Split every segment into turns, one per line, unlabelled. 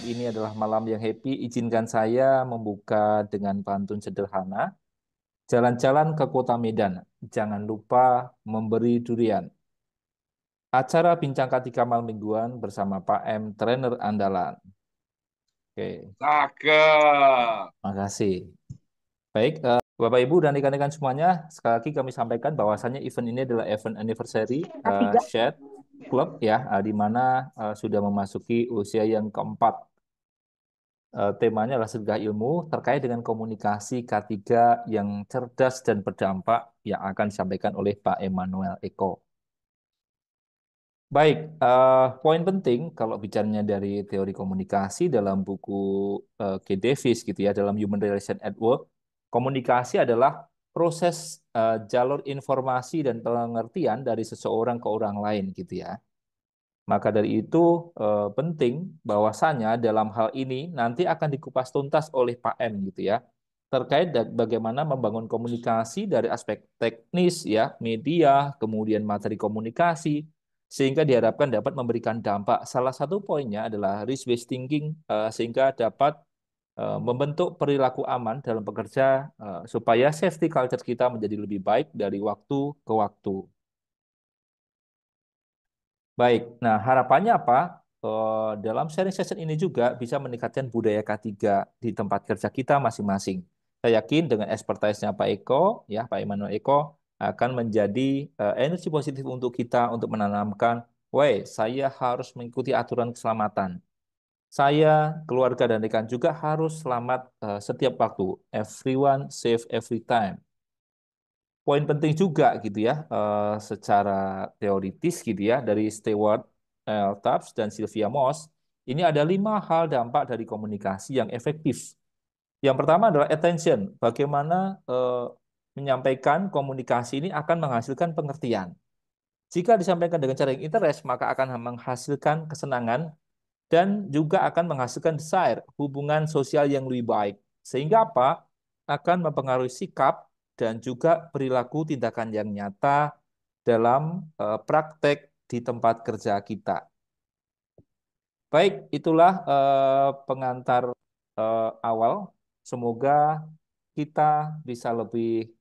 ini adalah malam yang happy. Izinkan saya membuka dengan pantun sederhana. Jalan-jalan ke kota Medan, jangan lupa memberi durian. Acara bincang ketika malam mingguan bersama Pak M, trainer andalan. Oke,
Cakep.
makasih. Baik, Bapak Ibu dan rekan-rekan semuanya, sekali lagi kami sampaikan bahwasannya event ini adalah event anniversary
Ketiga.
Shed Club ya, di mana sudah memasuki usia yang keempat. Temanya adalah sedekah ilmu terkait dengan komunikasi K3 yang cerdas dan berdampak yang akan disampaikan oleh Pak Emmanuel Eko. Baik, poin penting kalau bicaranya dari teori komunikasi dalam buku K. Davis gitu ya, dalam Human Relation at Work, komunikasi adalah proses jalur informasi dan pengertian dari seseorang ke orang lain gitu ya. Maka dari itu penting bahwasanya dalam hal ini nanti akan dikupas tuntas oleh Pak M gitu ya. Terkait bagaimana membangun komunikasi dari aspek teknis ya, media, kemudian materi komunikasi sehingga diharapkan dapat memberikan dampak. Salah satu poinnya adalah risk-based thinking sehingga dapat membentuk perilaku aman dalam bekerja supaya safety culture kita menjadi lebih baik dari waktu ke waktu. Baik, nah harapannya apa? Dalam sharing session ini juga bisa meningkatkan budaya K3 di tempat kerja kita masing-masing. Saya yakin dengan expertise-nya Pak Eko, ya Pak Immanuel Eko, akan menjadi energi positif untuk kita untuk menanamkan, weh, saya harus mengikuti aturan keselamatan. Saya, keluarga, dan rekan juga harus selamat setiap waktu. Everyone safe every time. Poin penting juga gitu ya, secara teoritis gitu ya, dari Stewart L. Tubbs dan Sylvia Moss, ini ada 5 hal dampak dari komunikasi yang efektif. Yang pertama adalah attention, bagaimana menyampaikan komunikasi ini akan menghasilkan pengertian. Jika disampaikan dengan cara yang interest, maka akan menghasilkan kesenangan dan juga akan menghasilkan desire, hubungan sosial yang lebih baik. Sehingga apa? Akan mempengaruhi sikap dan juga perilaku tindakan yang nyata dalam praktek di tempat kerja kita. Baik, itulah pengantar awal. Semoga kita bisa lebih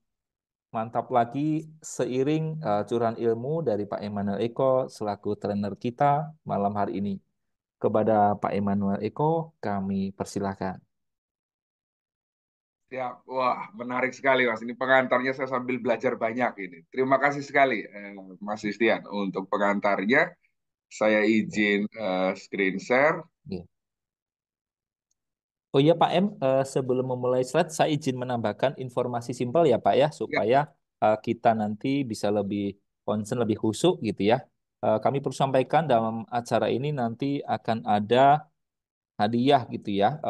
mantap lagi seiring curahan ilmu dari Pak Emmanuel Eko selaku trainer kita malam hari ini. Kepada Pak Emmanuel Eko, kami persilahkan.
Siap. Wah, menarik sekali, Mas. Ini pengantarnya saya sambil belajar banyak ini. Terima kasih sekali, Mas Istian, untuk pengantarnya. Saya izin screen share.
Iya. Oh iya Pak M, sebelum memulai slide, saya izin menambahkan informasi simpel ya Pak ya,
Ya,
supaya kita nanti bisa lebih concern, lebih khusyuk gitu ya. Kami perlu sampaikan dalam acara ini nanti akan ada hadiah gitu ya,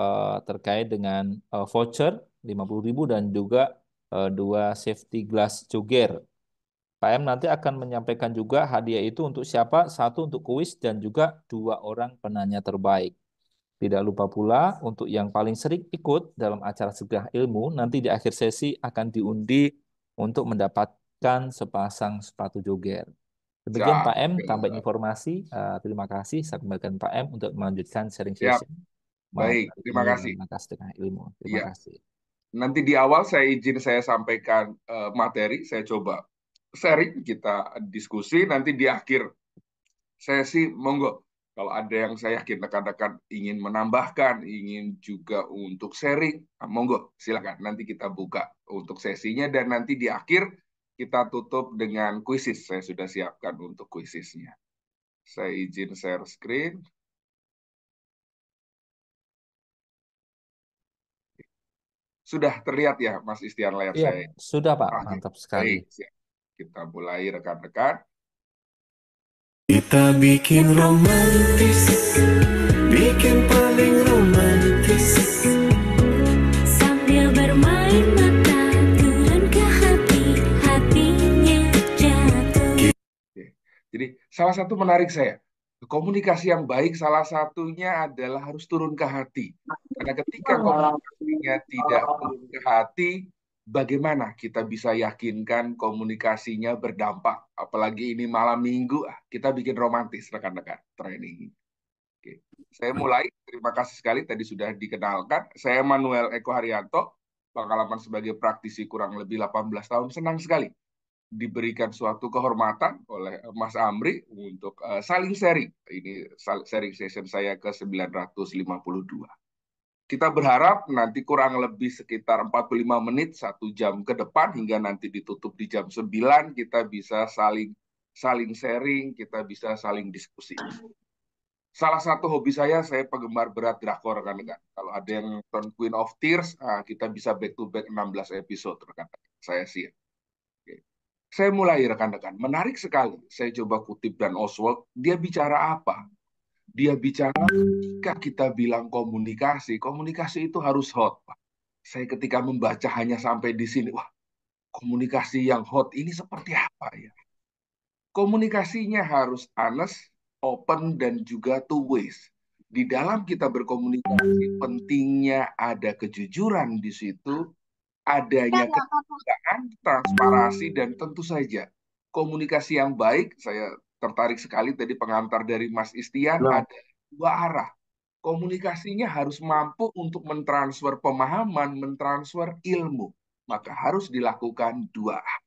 terkait dengan voucher 50.000 dan juga 2 safety glass joger. Pak M nanti akan menyampaikan juga hadiah itu untuk siapa? Satu untuk kuis dan juga 2 orang penanya terbaik. Tidak lupa pula untuk yang paling sering ikut dalam acara segah ilmu, nanti di akhir sesi akan diundi untuk mendapatkan sepasang sepatu joger. Demikian Pak M, tambahin
cakep.
informasi. Terima kasih. Saya kembalikan Pak M untuk melanjutkan sharing
Siap.
session malam
Baik,
hari
terima
ini dalam
kasih.
rangka setengah ilmu. Terima
Iya.
kasih.
Nanti di awal saya sampaikan materi, saya coba sharing, kita diskusi. Nanti di akhir sesi, monggo. Kalau ada yang saya yakin rekan-rekan ingin menambahkan, ingin juga untuk sharing, monggo, silakan. Nanti kita buka untuk sesinya dan nanti di akhir kita tutup dengan kuisis. Saya sudah siapkan untuk kuisisnya. Saya izin share screen. Sudah terlihat ya, Mas Istian, layar
Iya,
saya?
sudah Pak.
Oke,
Mantap sekali.
baik. Siap. Kita mulai rekan-rekan.
Kita bikin romantis, bikin paling romantis.
Sambil bermain mata turun ke hati, hatinya jatuh.
Oke. Jadi salah satu menarik saya, komunikasi yang baik salah satunya adalah harus turun ke hati. Karena ketika komunikasinya tidak turun ke hati, bagaimana kita bisa yakinkan komunikasinya berdampak? Apalagi ini malam minggu, kita bikin romantis rekan-rekan training. Oke. Saya mulai. Terima kasih sekali tadi sudah dikenalkan. Saya Manuel Eko Haryanto, pengalaman sebagai praktisi kurang lebih 18 tahun. Senang sekali diberikan suatu kehormatan oleh Mas Amri untuk saling sharing. Ini sharing session saya ke 952. Kita berharap nanti kurang lebih sekitar 45 menit, 1 jam ke depan, hingga nanti ditutup di jam 9, kita bisa saling sharing, kita bisa saling diskusi. Salah satu hobi saya penggemar berat drakor, rekan-rekan. Kalau ada yang nonton Queen of Tears, kita bisa back to back 16 episode, rekan-rekan. Saya siap. Oke. Saya mulai, rekan-rekan. Menarik sekali. Saya coba kutip Dan Oswald. Dia bicara apa? Dia bicara ketika kita bilang komunikasi itu harus hot, Pak. Saya ketika membaca hanya sampai di sini, wah, komunikasi yang hot ini seperti apa ya? Komunikasinya harus honest, open, dan juga two ways. Di dalam kita berkomunikasi, pentingnya ada kejujuran di situ, adanya keterbukaan, transparansi, dan tentu saja komunikasi yang baik. Saya tertarik sekali tadi pengantar dari Mas Istian, ada 2 arah. Komunikasinya harus mampu untuk mentransfer pemahaman, mentransfer ilmu. Maka harus dilakukan 2 arah.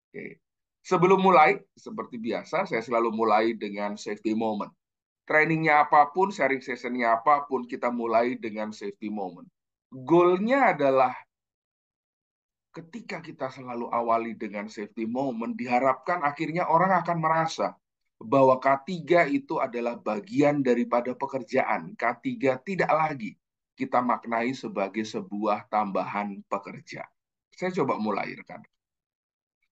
Oke. Sebelum mulai, seperti biasa, saya selalu mulai dengan safety moment. Trainingnya apapun, sharing sessionnya apapun, kita mulai dengan safety moment. Goalnya adalah ketika kita selalu awali dengan safety moment, diharapkan akhirnya orang akan merasa bahwa K3 itu adalah bagian daripada pekerjaan. K3 tidak lagi kita maknai sebagai sebuah tambahan pekerja. Saya coba mulai, rekan.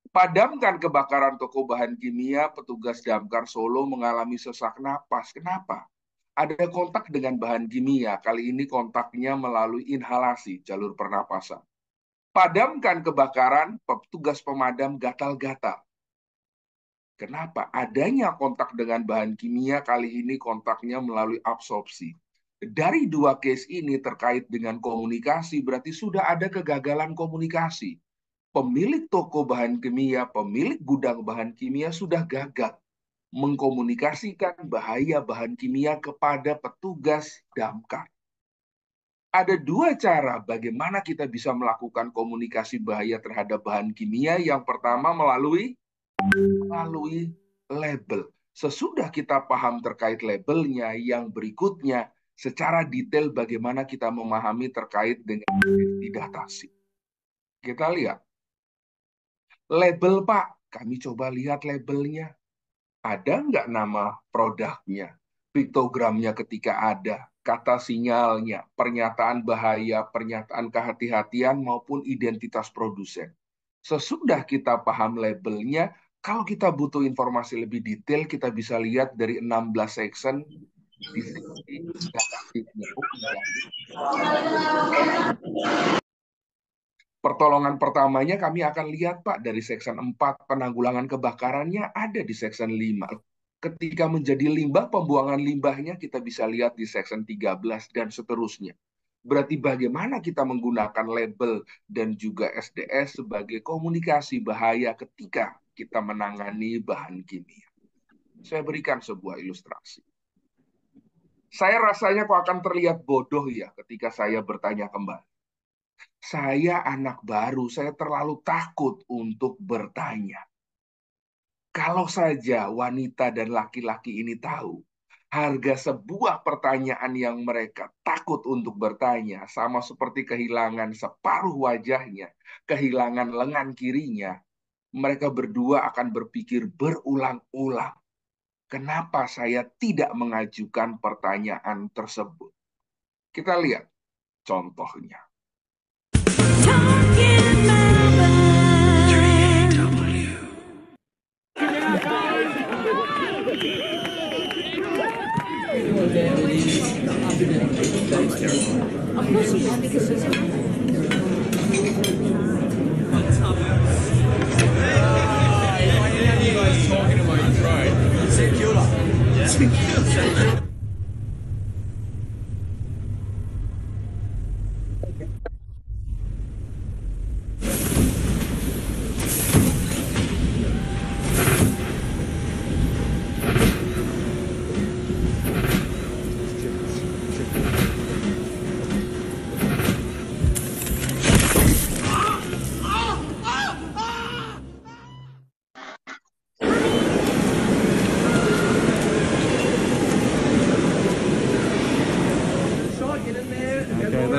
Padamkan kebakaran toko bahan kimia, petugas damkar Solo mengalami sesak napas. Kenapa? Ada kontak dengan bahan kimia, kali ini kontaknya melalui inhalasi, jalur pernapasan. Padamkan kebakaran, petugas pemadam gatal-gatal. Kenapa? Adanya kontak dengan bahan kimia, kali ini kontaknya melalui absorpsi. Dari 2 case ini terkait dengan komunikasi, berarti sudah ada kegagalan komunikasi. Pemilik toko bahan kimia, pemilik gudang bahan kimia sudah gagal mengkomunikasikan bahaya bahan kimia kepada petugas damkar. Ada 2 cara bagaimana kita bisa melakukan komunikasi bahaya terhadap bahan kimia. Yang pertama melalui label. Sesudah kita paham terkait labelnya, yang berikutnya secara detail bagaimana kita memahami terkait dengan datasi. Kita lihat. Label, Pak. Kami coba lihat labelnya. Ada nggak nama produknya? Piktogramnya ketika ada. Kata sinyalnya, pernyataan bahaya, pernyataan kehati-hatian, maupun identitas produsen. Sesudah kita paham labelnya, kalau kita butuh informasi lebih detail, kita bisa lihat dari 16 section di sini. Pertolongan pertamanya kami akan lihat, Pak, dari section 4, penanggulangan kebakarannya ada di section 5. Ketika menjadi limbah, pembuangan limbahnya kita bisa lihat di section 13 dan seterusnya. Berarti bagaimana kita menggunakan label dan juga SDS sebagai komunikasi bahaya ketika kita menangani bahan kimia. Saya berikan sebuah ilustrasi. Saya rasanya kok akan terlihat bodoh ya ketika saya bertanya kembali. Saya anak baru, saya terlalu takut untuk bertanya. Kalau saja wanita dan laki-laki ini tahu harga sebuah pertanyaan yang mereka takut untuk bertanya, sama seperti kehilangan separuh wajahnya, kehilangan lengan kirinya, mereka berdua akan berpikir berulang-ulang, kenapa saya tidak mengajukan pertanyaan tersebut? Kita lihat contohnya.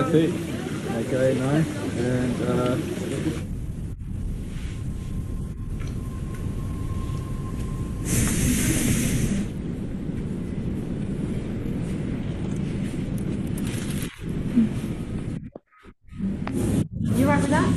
Perfect. Okay, nice. And
You right with that?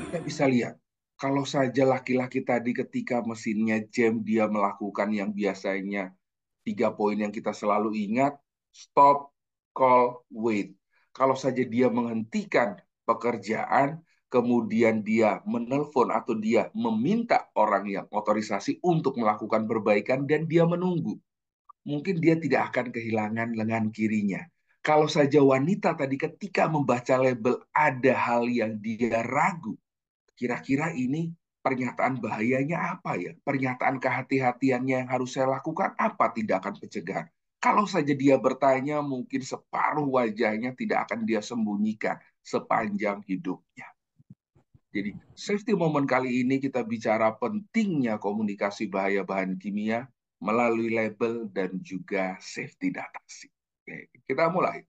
Kita bisa lihat, kalau saja laki-laki tadi ketika mesinnya jam, dia melakukan yang biasanya 3 poin yang kita selalu ingat, stop, call, wait. Kalau saja dia menghentikan pekerjaan, kemudian dia menelpon atau dia meminta orang yang otorisasi untuk melakukan perbaikan dan dia menunggu, mungkin dia tidak akan kehilangan lengan kirinya. Kalau saja wanita tadi ketika membaca label ada hal yang dia ragu, kira-kira ini pernyataan bahayanya apa ya? Pernyataan kehati-hatiannya yang harus saya lakukan apa tindakan pencegahan? Kalau saja dia bertanya, mungkin separuh wajahnya tidak akan dia sembunyikan sepanjang hidupnya. Jadi safety moment kali ini kita bicara pentingnya komunikasi bahaya bahan kimia melalui label dan juga safety data. Oke, kita mulai.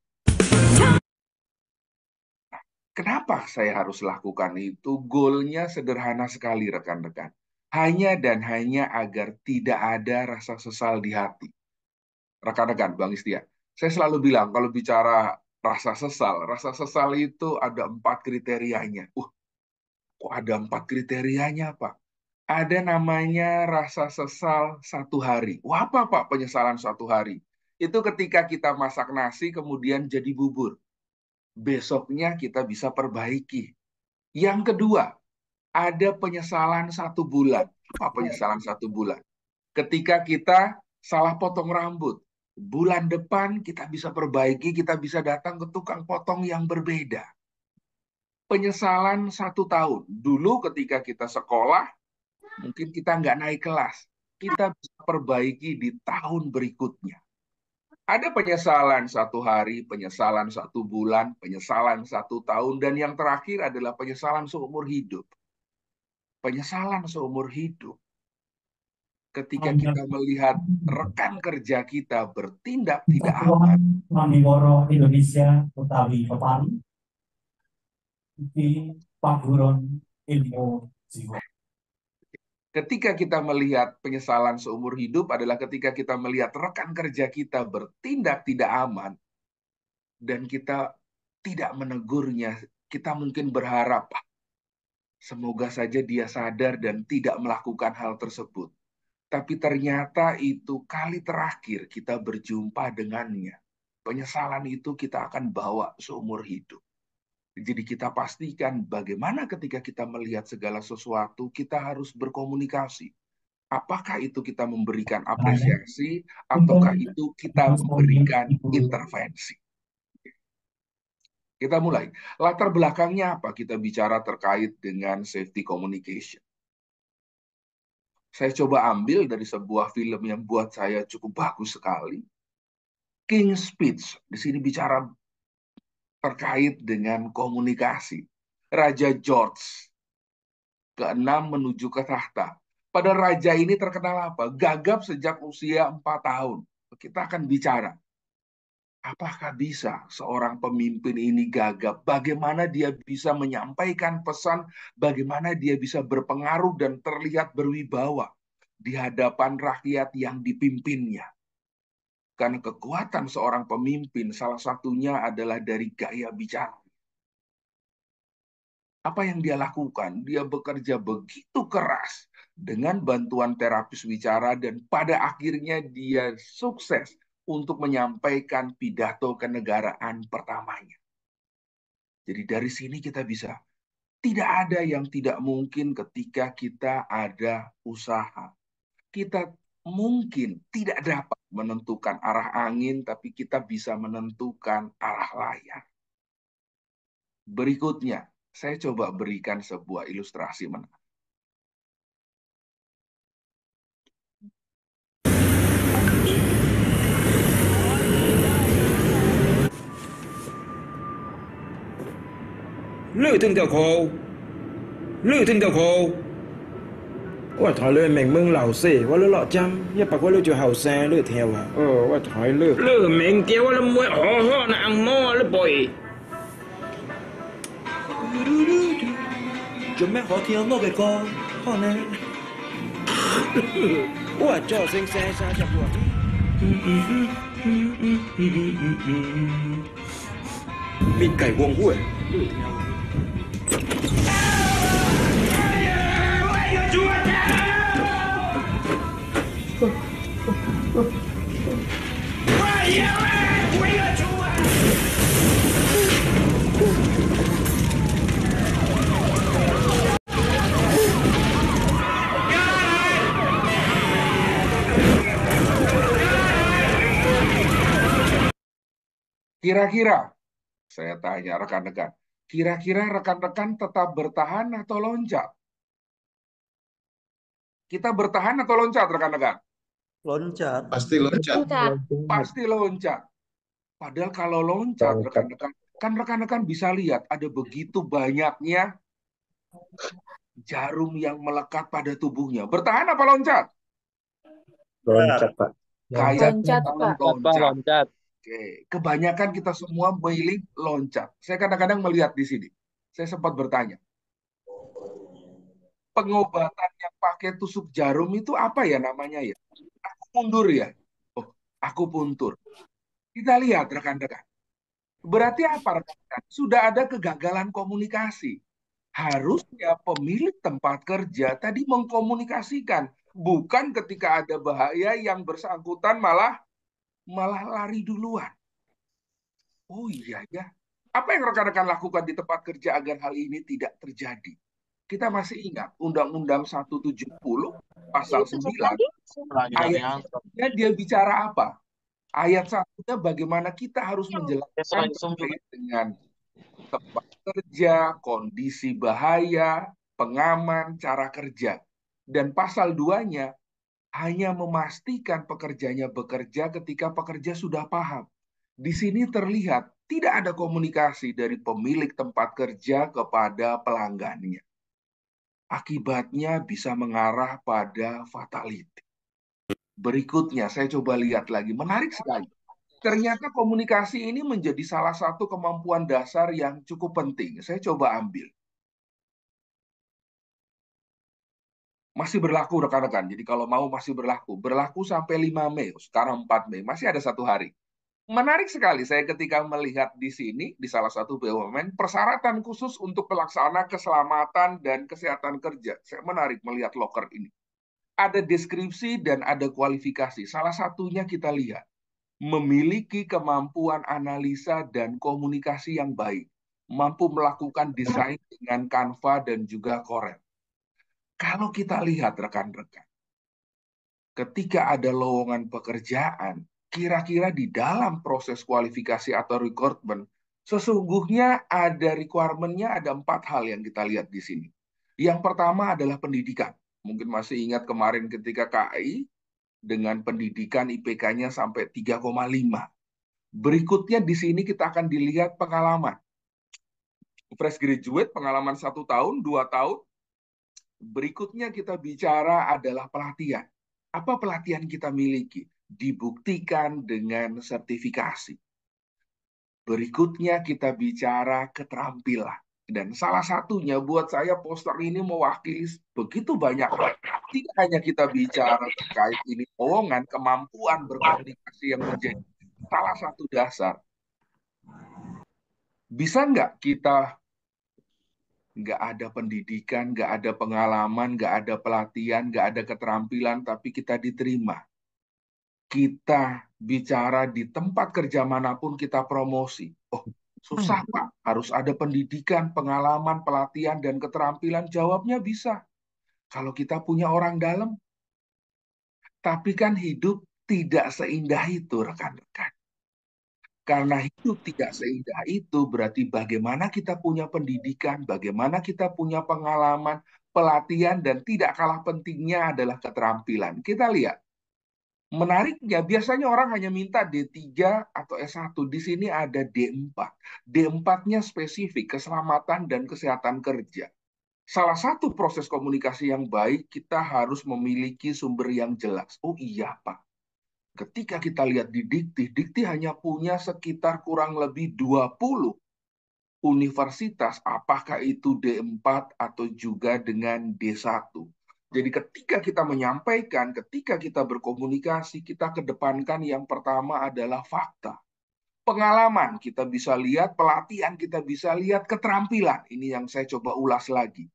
Kenapa saya harus lakukan itu? Goalnya sederhana sekali rekan-rekan. Hanya dan hanya agar tidak ada rasa sesal di hati. Rekan-rekan, Bang Istia, saya selalu bilang kalau bicara rasa sesal itu ada 4 kriterianya. Kok ada 4 kriterianya, Pak? Ada namanya rasa sesal 1 hari. Wah, apa Pak penyesalan 1 hari? Itu ketika kita masak nasi kemudian jadi bubur. Besoknya kita bisa perbaiki. Yang kedua, ada penyesalan 1 bulan. Apa penyesalan 1 bulan? Ketika kita salah potong rambut. Bulan depan kita bisa perbaiki, kita bisa datang ke tukang potong yang berbeda. Penyesalan 1 tahun. Dulu ketika kita sekolah, mungkin kita nggak naik kelas. Kita bisa perbaiki di tahun berikutnya. Ada penyesalan 1 hari, penyesalan 1 bulan, penyesalan 1 tahun, dan yang terakhir adalah penyesalan seumur hidup. Penyesalan seumur hidup. Ketika kita melihat rekan kerja kita bertindak tidak aman.
Mandiworo Indonesia utawi Kepalu di Paguron Ilmu Jiwa.
Ketika kita melihat penyesalan seumur hidup adalah ketika kita melihat rekan kerja kita bertindak tidak aman dan kita tidak menegurnya. Kita mungkin berharap semoga saja dia sadar dan tidak melakukan hal tersebut. Tapi ternyata itu kali terakhir kita berjumpa dengannya. Penyesalan itu kita akan bawa seumur hidup. Jadi kita pastikan bagaimana ketika kita melihat segala sesuatu, kita harus berkomunikasi. Apakah itu kita memberikan apresiasi, ataukah itu kita memberikan intervensi? Kita mulai. Latar belakangnya apa? Kita bicara terkait dengan safety communication. Saya coba ambil dari sebuah film yang buat saya cukup bagus sekali. King's Speech. Di sini bicara terkait dengan komunikasi. Raja George ke-6 menuju ke tahta. Pada raja ini terkenal apa? Gagap sejak usia 4 tahun. Kita akan bicara. Apakah bisa seorang pemimpin ini gagap? Bagaimana dia bisa menyampaikan pesan? Bagaimana dia bisa berpengaruh dan terlihat berwibawa di hadapan rakyat yang dipimpinnya? Karena kekuatan seorang pemimpin salah satunya adalah dari gaya bicara. Apa yang dia lakukan? Dia bekerja begitu keras dengan bantuan terapis wicara dan pada akhirnya dia sukses untuk menyampaikan pidato kenegaraan pertamanya. Jadi dari sini kita bisa, tidak ada yang tidak mungkin ketika kita ada usaha. Kita mungkin tidak dapat menentukan arah angin, tapi kita bisa menentukan arah layar. Berikutnya, saya coba berikan sebuah ilustrasi menarik.
Lựa thương tiểu khổ. Lựa thương tiểu khổ.
我台里明明老死，我都落針，一百個都做後生都跳啊！我台里
Lựa mình kéo nó mới hò hò nó ăn mò nó bồi.
做咩可跳我嘅歌？可能我做聲聲沙入喎。面計黃會。
Kira-kira, saya tanya rekan-rekan, kira-kira rekan-rekan tetap bertahan atau loncat? Kita bertahan atau loncat, rekan-rekan?
Loncat.
Pasti loncat.
Pasti loncat. Padahal kalau loncat, rekan-rekan, kan rekan-rekan bisa lihat ada begitu banyaknya jarum yang melekat pada tubuhnya. Bertahan apa loncat?
Loncat, Pak.
Kayak
Loncat, Pak.
Loncat.
Oke, kebanyakan kita semua memilih loncat. Saya kadang-kadang melihat di sini. Saya sempat bertanya, pengobatan yang pakai tusuk jarum itu apa ya namanya ya? Aku mundur ya? Oh, aku puntur. Kita lihat rekan-rekan. Berarti apa rekan-rekan? Sudah ada kegagalan komunikasi. Harusnya pemilik tempat kerja tadi mengkomunikasikan. Bukan ketika ada bahaya yang bersangkutan malah lari duluan. Oh iya ya. Apa yang rekan-rekan lakukan di tempat kerja agar hal ini tidak terjadi? Kita masih ingat Undang-Undang 170 pasal 9 ayat 1-nya dia bicara apa? Ayat 1-nya bagaimana kita harus menjelaskan terkait dengan tempat kerja, kondisi bahaya, pengaman, cara kerja. Dan pasal 2-nya hanya memastikan pekerjanya bekerja ketika pekerja sudah paham. Di sini terlihat tidak ada komunikasi dari pemilik tempat kerja kepada pelanggannya. Akibatnya bisa mengarah pada fatality. Berikutnya, saya coba lihat lagi. Menarik sekali. Ternyata komunikasi ini menjadi salah satu kemampuan dasar yang cukup penting. Saya coba ambil. Masih berlaku rekan-rekan. Jadi kalau mau masih berlaku. Berlaku sampai 5 Mei. Sekarang 4 Mei. Masih ada 1 hari. Menarik sekali saya ketika melihat di sini, di salah satu BUMN, persyaratan khusus untuk pelaksana keselamatan dan kesehatan kerja. Saya menarik melihat loker ini. Ada deskripsi dan ada kualifikasi. Salah satunya kita lihat. Memiliki kemampuan analisa dan komunikasi yang baik. Mampu melakukan desain dengan Canva dan juga Corel. Kalau kita lihat rekan-rekan, ketika ada lowongan pekerjaan, kira-kira di dalam proses kualifikasi atau rekrutmen, sesungguhnya ada requirement-nya, ada 4 hal yang kita lihat di sini. Yang pertama adalah pendidikan. Mungkin masih ingat kemarin ketika KAI, dengan pendidikan IPK-nya sampai 3,5. Berikutnya di sini kita akan dilihat pengalaman. Fresh graduate, pengalaman 1 tahun, 2 tahun. Berikutnya kita bicara adalah pelatihan. Apa pelatihan kita miliki? Dibuktikan dengan sertifikasi. Berikutnya kita bicara keterampilan. Dan salah satunya buat saya poster ini mewakili begitu banyak. Tidak hanya kita bicara terkait ini lowongan, kemampuan berkomunikasi yang menjadi salah satu dasar. Bisa nggak kita nggak ada pendidikan, nggak ada pengalaman, nggak ada pelatihan, nggak ada keterampilan, tapi kita diterima. Kita bicara di tempat kerja manapun kita promosi. Oh, susah Pak, harus ada pendidikan, pengalaman, pelatihan, dan keterampilan. Jawabnya bisa. Kalau kita punya orang dalam. Tapi kan hidup tidak seindah itu, rekan-rekan. Karena hidup tidak seindah itu, berarti bagaimana kita punya pendidikan, bagaimana kita punya pengalaman, pelatihan, dan tidak kalah pentingnya adalah keterampilan. Kita lihat. Menariknya, biasanya orang hanya minta D3 atau S1. Di sini ada D4. D4-nya spesifik, keselamatan dan kesehatan kerja. Salah satu proses komunikasi yang baik, kita harus memiliki sumber yang jelas. Oh iya, Pak. Ketika kita lihat di Dikti hanya punya sekitar kurang lebih 20 universitas, apakah itu D4 atau juga dengan D1. Jadi ketika kita menyampaikan, ketika kita berkomunikasi, kita kedepankan yang pertama adalah fakta. Pengalaman kita bisa lihat, pelatihan kita bisa lihat, keterampilan. Ini yang saya coba ulas lagi.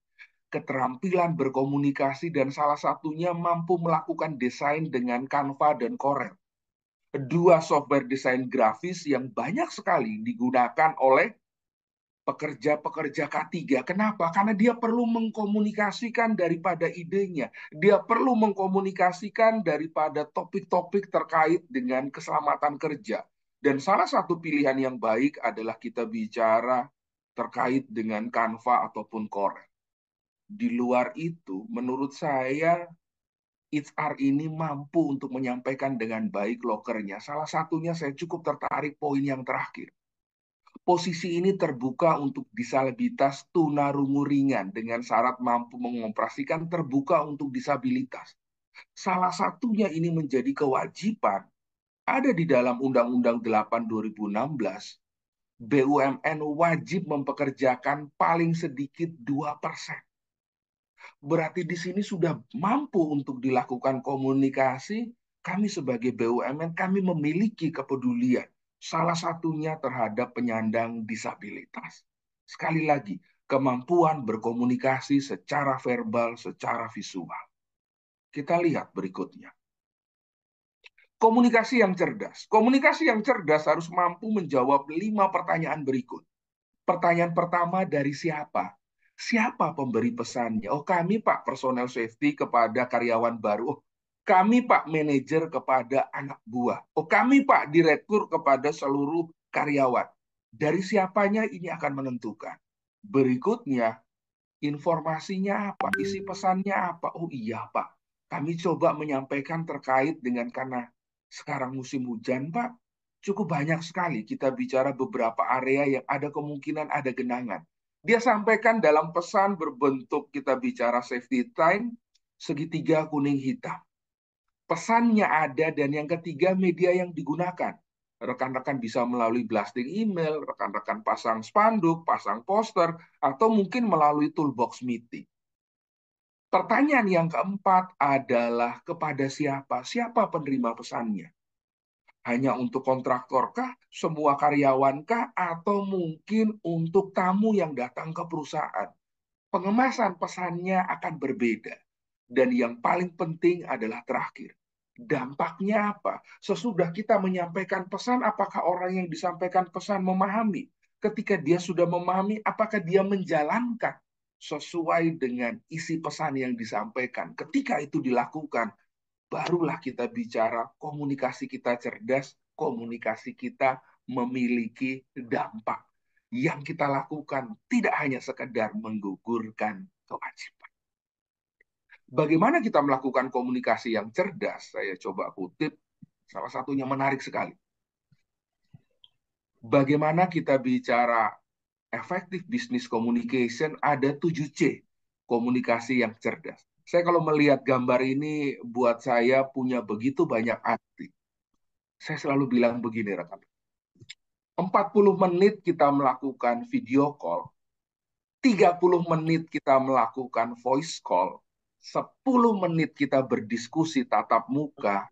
Keterampilan berkomunikasi dan salah satunya mampu melakukan desain dengan Canva dan Corel. Dua software desain grafis yang banyak sekali digunakan oleh pekerja-pekerja K3. Kenapa? Karena dia perlu mengkomunikasikan daripada idenya. Dia perlu mengkomunikasikan daripada topik-topik terkait dengan keselamatan kerja. Dan salah satu pilihan yang baik adalah kita bicara terkait dengan Canva ataupun Corel. Di luar itu, menurut saya, HR ini mampu untuk menyampaikan dengan baik lokernya. Salah satunya saya cukup tertarik poin yang terakhir. Posisi ini terbuka untuk disabilitas tunarungu ringan dengan syarat mampu mengoperasikan, terbuka untuk disabilitas. Salah satunya ini menjadi kewajiban ada di dalam Undang-Undang 8 2016. BUMN wajib mempekerjakan paling sedikit 2%. Berarti di sini sudah mampu untuk dilakukan komunikasi. Kami sebagai BUMN, kami memiliki kepedulian. Salah satunya terhadap penyandang disabilitas. Sekali lagi, kemampuan berkomunikasi secara verbal, secara visual. Kita lihat berikutnya. Komunikasi yang cerdas. Komunikasi yang cerdas harus mampu menjawab 5 pertanyaan berikut. Pertanyaan pertama, dari siapa? Siapa pemberi pesannya? Oh, kami Pak personel safety kepada karyawan baru. Oh, kami Pak manajer kepada anak buah. Oh, kami Pak direktur kepada seluruh karyawan. Dari siapanya ini akan menentukan. Berikutnya, informasinya apa? Isi pesannya apa? Oh iya Pak, kami coba menyampaikan terkait dengan karena sekarang musim hujan Pak. Cukup banyak sekali kita bicara beberapa area yang ada kemungkinan ada genangan. Dia sampaikan dalam pesan berbentuk kita bicara safety time, segitiga kuning hitam. Pesannya ada dan yang ketiga media yang digunakan. Rekan-rekan bisa melalui blasting email, rekan-rekan pasang spanduk, pasang poster, atau mungkin melalui toolbox meeting. Pertanyaan yang keempat adalah kepada siapa? Siapa penerima pesannya? Hanya untuk kontraktorkah, semua karyawankah, atau mungkin untuk tamu yang datang ke perusahaan? Pengemasan pesannya akan berbeda. Dan yang paling penting adalah terakhir. Dampaknya apa? Sesudah kita menyampaikan pesan, apakah orang yang disampaikan pesan memahami? Ketika dia sudah memahami, apakah dia menjalankan sesuai dengan isi pesan yang disampaikan? Ketika itu dilakukan, barulah kita bicara komunikasi kita cerdas, komunikasi kita memiliki dampak. Yang kita lakukan tidak hanya sekedar menggugurkan kewajiban. Bagaimana kita melakukan komunikasi yang cerdas? Saya coba kutip, salah satunya menarik sekali. Bagaimana kita bicara effective business communication, ada 7C, komunikasi yang cerdas. Saya kalau melihat gambar ini, buat saya punya begitu banyak arti. Saya selalu bilang begini, rekan. 40 menit kita melakukan video call, 30 menit kita melakukan voice call, 10 menit kita berdiskusi tatap muka,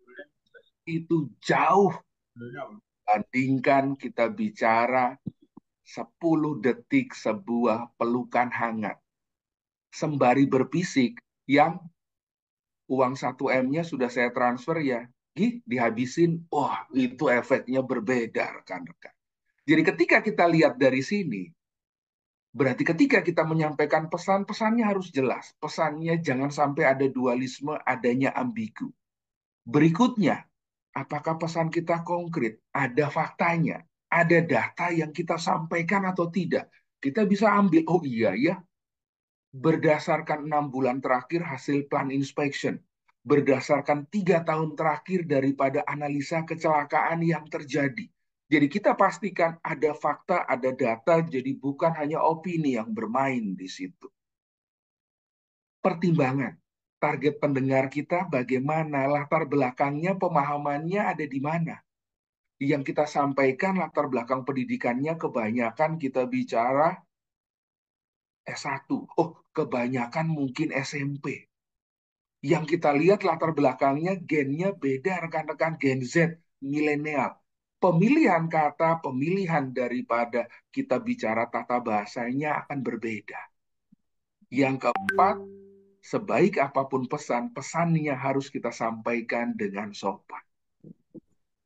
itu jauh bandingkan kita bicara 10 detik sebuah pelukan hangat. Sembari berpisik, yang uang 1M-nya sudah saya transfer ya, dihabisin, wah itu efeknya berbeda rekan-rekan. Jadi ketika kita lihat dari sini, berarti ketika kita menyampaikan pesan, pesannya harus jelas. Pesannya jangan sampai ada dualisme, adanya ambigu. Berikutnya, apakah pesan kita konkret? Ada faktanya, ada data yang kita sampaikan atau tidak? Kita bisa ambil, oh iya ya, berdasarkan 6 bulan terakhir hasil plan inspection. berdasarkan 3 tahun terakhir daripada analisa kecelakaan yang terjadi. Jadi kita pastikan ada fakta, ada data, jadi bukan hanya opini yang bermain di situ. Pertimbangan, target pendengar kita bagaimana, latar belakangnya, pemahamannya ada di mana. Yang kita sampaikan latar belakang pendidikannya kebanyakan kita bicara S1. Oh, kebanyakan mungkin SMP. Yang kita lihat latar belakangnya gennya beda rekan-rekan, Gen Z, milenial. Pemilihan kata, pemilihan daripada kita bicara tata bahasanya akan berbeda. Yang keempat, sebaik apapun pesan, pesannya harus kita sampaikan dengan sopan.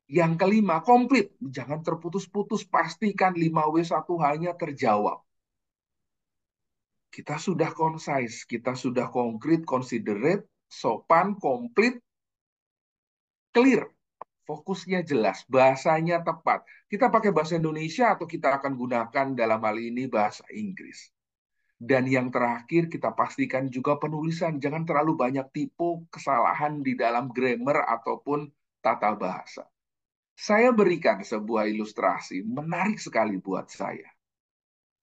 Yang kelima, komplit. Jangan terputus-putus, pastikan 5W1H-nya terjawab. Kita sudah concise, kita sudah konkret, considerate, sopan, komplit, clear. Fokusnya jelas, bahasanya tepat. Kita pakai bahasa Indonesia atau kita akan gunakan dalam hal ini bahasa Inggris. Dan yang terakhir, kita pastikan juga penulisan. Jangan terlalu banyak tipe kesalahan di dalam grammar ataupun tata bahasa. Saya berikan sebuah ilustrasi menarik sekali buat saya.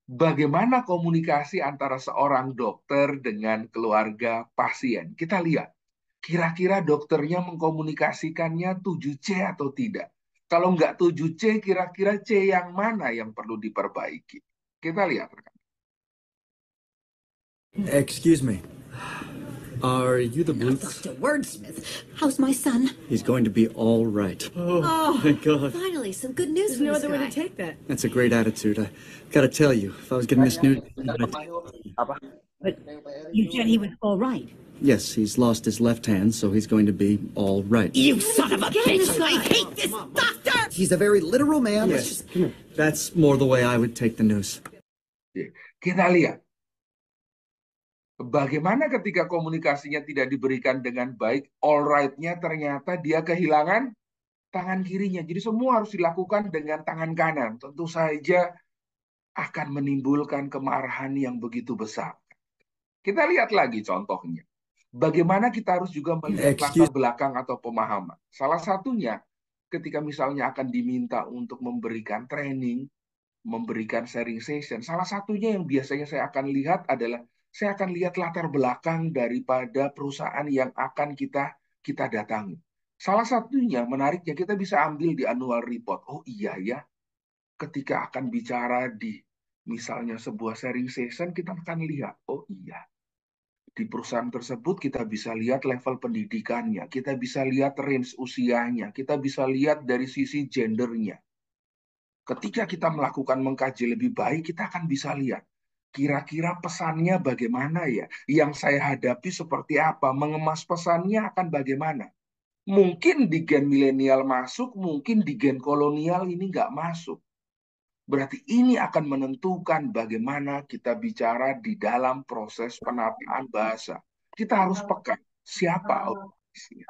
Bagaimana komunikasi antara seorang dokter dengan keluarga pasien? Kita lihat, kira-kira dokternya mengkomunikasikannya 7C atau tidak? Kalau nggak 7C, kira-kira C yang mana yang perlu diperbaiki? Kita lihat.
Excuse me. Are you the Bluths?
Dr. Wordsmith, how's my son?
He's going to be all right.
Oh,
thank God.
finally, some good news
There's
from
no
this
other way
guy.
to take that.
That's a great attitude. I gotta tell you, if I was getting this news...
But you said he was all right.
Yes, he's lost his left hand, so he's going to be all right.
You son of a bitch! I hate this doctor!
He's a very literal man. Yes, that's more the way I would take the news.
Kita lihat. Bagaimana ketika komunikasinya tidak diberikan dengan baik, all right-nya ternyata dia kehilangan tangan kirinya. Jadi semua harus dilakukan dengan tangan kanan. Tentu saja akan menimbulkan kemarahan yang begitu besar. Kita lihat lagi contohnya. Bagaimana kita harus juga melihat latar belakang atau pemahaman. Salah satunya ketika misalnya akan diminta untuk memberikan training, memberikan sharing session. Salah satunya yang biasanya saya akan lihat adalah saya akan lihat latar belakang daripada perusahaan yang akan kita datangi. Salah satunya menariknya kita bisa ambil di annual report. Oh iya ya, ketika akan bicara di misalnya sebuah sharing session, kita akan lihat, oh iya, di perusahaan tersebut kita bisa lihat level pendidikannya, kita bisa lihat range usianya, kita bisa lihat dari sisi gendernya. Ketika kita melakukan mengkaji lebih baik, kita akan bisa lihat kira-kira pesannya bagaimana ya? Yang saya hadapi seperti apa? Mengemas pesannya akan bagaimana? Mungkin di gen milenial masuk, mungkin di gen kolonial ini nggak masuk. Berarti ini akan menentukan bagaimana kita bicara di dalam proses penataan bahasa. Kita harus peka siapa audiensnya.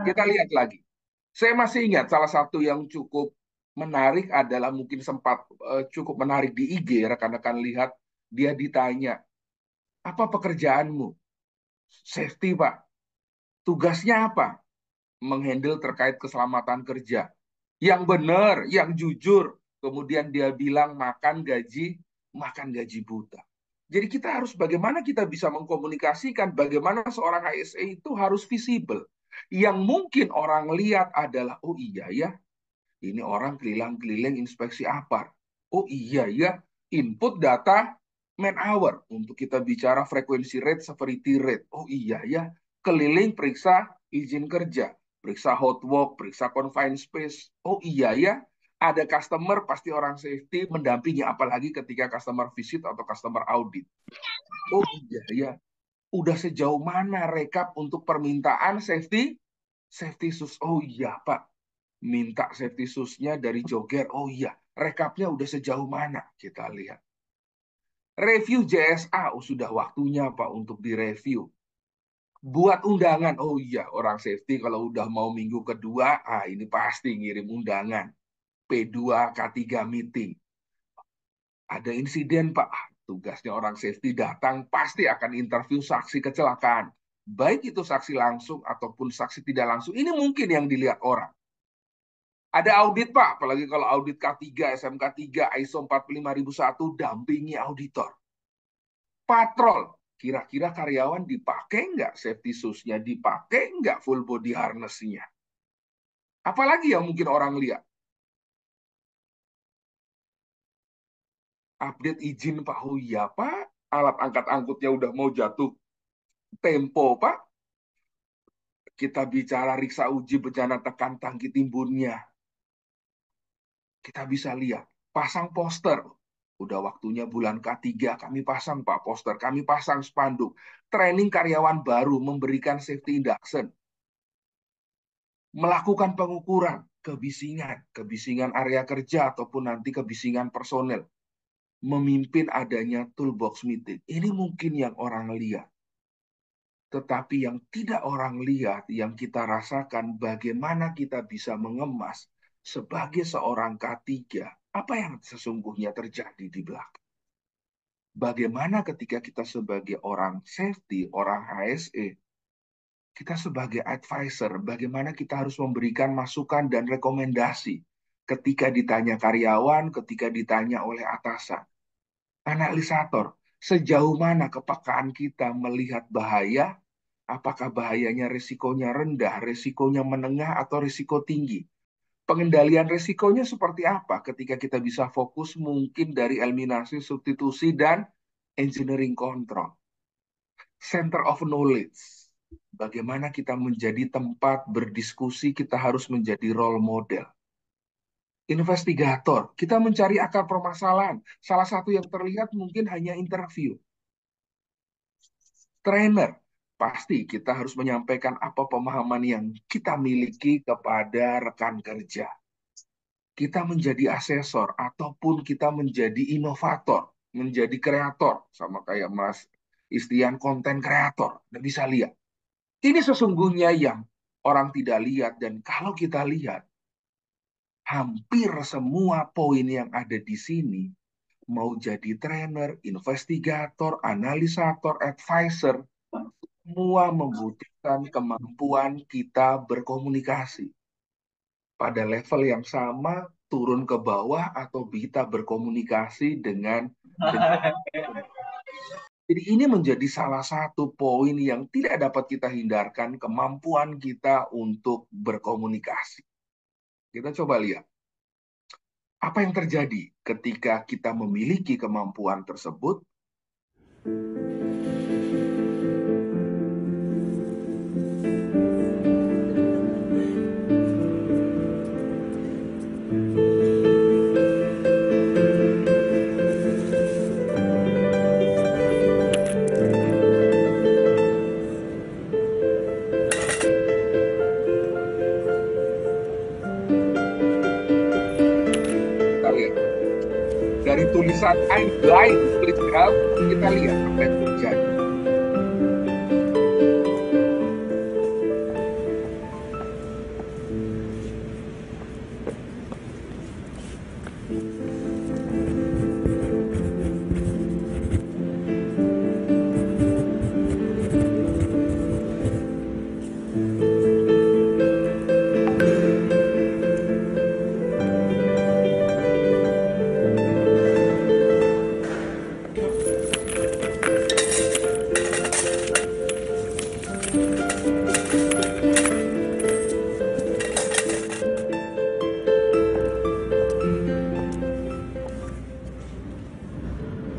Kita lihat lagi. Saya masih ingat salah satu yang cukup menarik adalah mungkin sempat cukup menarik di IG, rekan-rekan lihat, dia ditanya, apa pekerjaanmu? Safety, Pak. Tugasnya apa? Menghandle terkait keselamatan kerja. Yang benar, yang jujur. Kemudian dia bilang makan gaji buta. Jadi kita harus bagaimana kita bisa mengkomunikasikan bagaimana seorang HSE itu harus visible. Yang mungkin orang lihat adalah, oh iya ya, ini orang keliling-keliling inspeksi APAR. Oh iya ya, input data man hour untuk kita bicara frekuensi rate, severity rate. Oh iya ya, keliling periksa izin kerja, periksa hot work, periksa confined space. Oh iya ya, ada customer pasti orang safety mendampingi, apalagi ketika customer visit atau customer audit. Oh iya ya, udah sejauh mana rekap untuk permintaan safety sus. Oh iya Pak, minta safety shoes-nya dari Jogger. Oh iya, rekapnya udah sejauh mana? Kita lihat. Review JSA, oh sudah waktunya Pak untuk direview. Buat undangan, oh iya, orang safety kalau udah mau minggu kedua, ini pasti ngirim undangan. P2, K3 meeting. Ada insiden Pak, tugasnya orang safety datang, pasti akan interview saksi kecelakaan. baik itu saksi langsung ataupun saksi tidak langsung, ini mungkin yang dilihat orang. Ada audit, Pak, apalagi kalau audit K3, SMK 3, ISO 45001, dampingi auditor. Patrol, kira-kira karyawan dipakai nggak safety shoes-nya, dipakai nggak full body harness-nya. Apalagi yang mungkin orang lihat. Update izin, Pak. Oh iya, Pak. Alat angkat angkutnya udah mau jatuh tempo, Pak. Kita bicara riksa uji bencana tekan tangki timbunnya. Kita bisa lihat. Pasang poster. Udah waktunya bulan K3, kami pasang, Pak, poster. Kami pasang spanduk. Training karyawan baru, memberikan safety induction. Melakukan pengukuran kebisingan area kerja ataupun nanti kebisingan personel. Memimpin adanya toolbox meeting. Ini mungkin yang orang lihat. Tetapi yang tidak orang lihat, yang kita rasakan, bagaimana kita bisa mengemas sebagai seorang K3, apa yang sesungguhnya terjadi di belakang. Bagaimana ketika kita sebagai orang safety, orang HSE, kita sebagai advisor, bagaimana kita harus memberikan masukan dan rekomendasi ketika ditanya karyawan, ketika ditanya oleh atasan. Analisator, sejauh mana kepekaan kita melihat bahaya, apakah bahayanya risikonya rendah, risikonya menengah, atau risiko tinggi. Pengendalian risikonya seperti apa ketika kita bisa fokus mungkin dari eliminasi, substitusi, dan engineering control. Center of knowledge, bagaimana kita menjadi tempat berdiskusi, kita harus menjadi role model. Investigator, kita mencari akar permasalahan. Salah satu yang terlihat mungkin hanya interview. Trainer, pasti kita harus menyampaikan apa pemahaman yang kita miliki kepada rekan kerja. Kita menjadi asesor ataupun kita menjadi inovator, menjadi kreator, sama kayak Mas Istian, konten kreator. Anda bisa lihat. Ini sesungguhnya yang orang tidak lihat, dan kalau kita lihat, hampir semua poin yang ada di sini, mau jadi trainer, investigator, analisator, advisor, semua membutuhkan kemampuan kita berkomunikasi. Pada level yang sama, turun ke bawah, atau kita berkomunikasi dengan Jadi ini menjadi salah satu poin yang tidak dapat kita hindarkan, kemampuan kita untuk berkomunikasi. Kita coba lihat. Apa yang terjadi ketika kita memiliki kemampuan tersebut? Dari tulisan I'm blind, please help, kita lihat apa yang terjadi.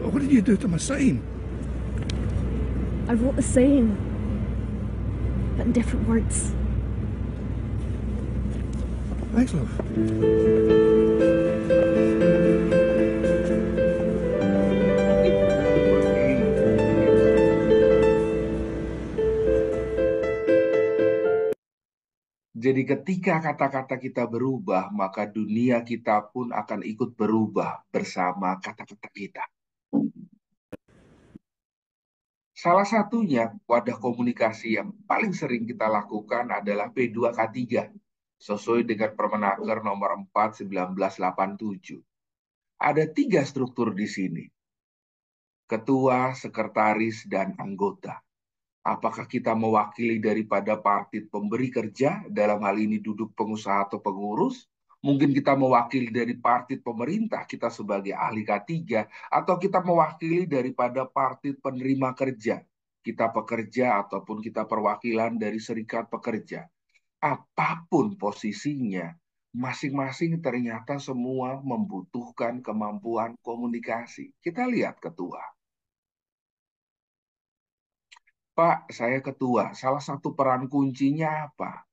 What did you do to my sign?
I wrote the same, but in different words.
Thanks, love. Jadi ketika kata-kata kita berubah, maka dunia kita pun akan ikut berubah bersama kata-kata kita. Salah satunya wadah komunikasi yang paling sering kita lakukan adalah P2K3, sesuai dengan Permenaker nomor 4 1987. Ada 3 struktur di sini. Ketua, sekretaris, dan anggota. Apakah kita mewakili daripada partit pemberi kerja, dalam hal ini duduk pengusaha atau pengurus? Mungkin kita mewakili dari partit pemerintah, kita sebagai ahli K3, atau kita mewakili daripada partit penerima kerja, kita pekerja ataupun kita perwakilan dari serikat pekerja. Apapun posisinya, masing-masing ternyata semua membutuhkan kemampuan komunikasi. Kita lihat ketua. Pak, saya ketua. Salah satu peran kuncinya apa?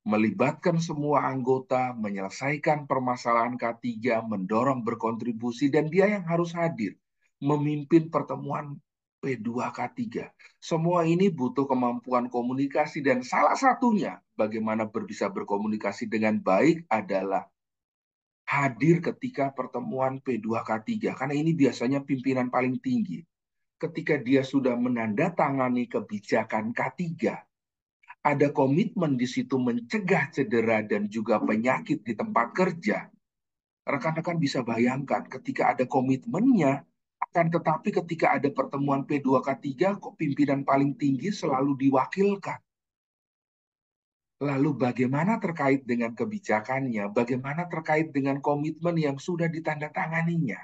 Melibatkan semua anggota, menyelesaikan permasalahan K3, mendorong berkontribusi, dan dia yang harus hadir, memimpin pertemuan P2K3. Semua ini butuh kemampuan komunikasi, dan salah satunya bagaimana bisa berkomunikasi dengan baik adalah hadir ketika pertemuan P2K3, karena ini biasanya pimpinan paling tinggi. Ketika dia sudah menandatangani kebijakan K3, ada komitmen di situ mencegah cedera dan juga penyakit di tempat kerja. Rekan-rekan bisa bayangkan ketika ada komitmennya, akan tetapi ketika ada pertemuan P2K3, kok pimpinan paling tinggi selalu diwakilkan. Lalu bagaimana terkait dengan kebijakannya, bagaimana terkait dengan komitmen yang sudah ditandatanganinya?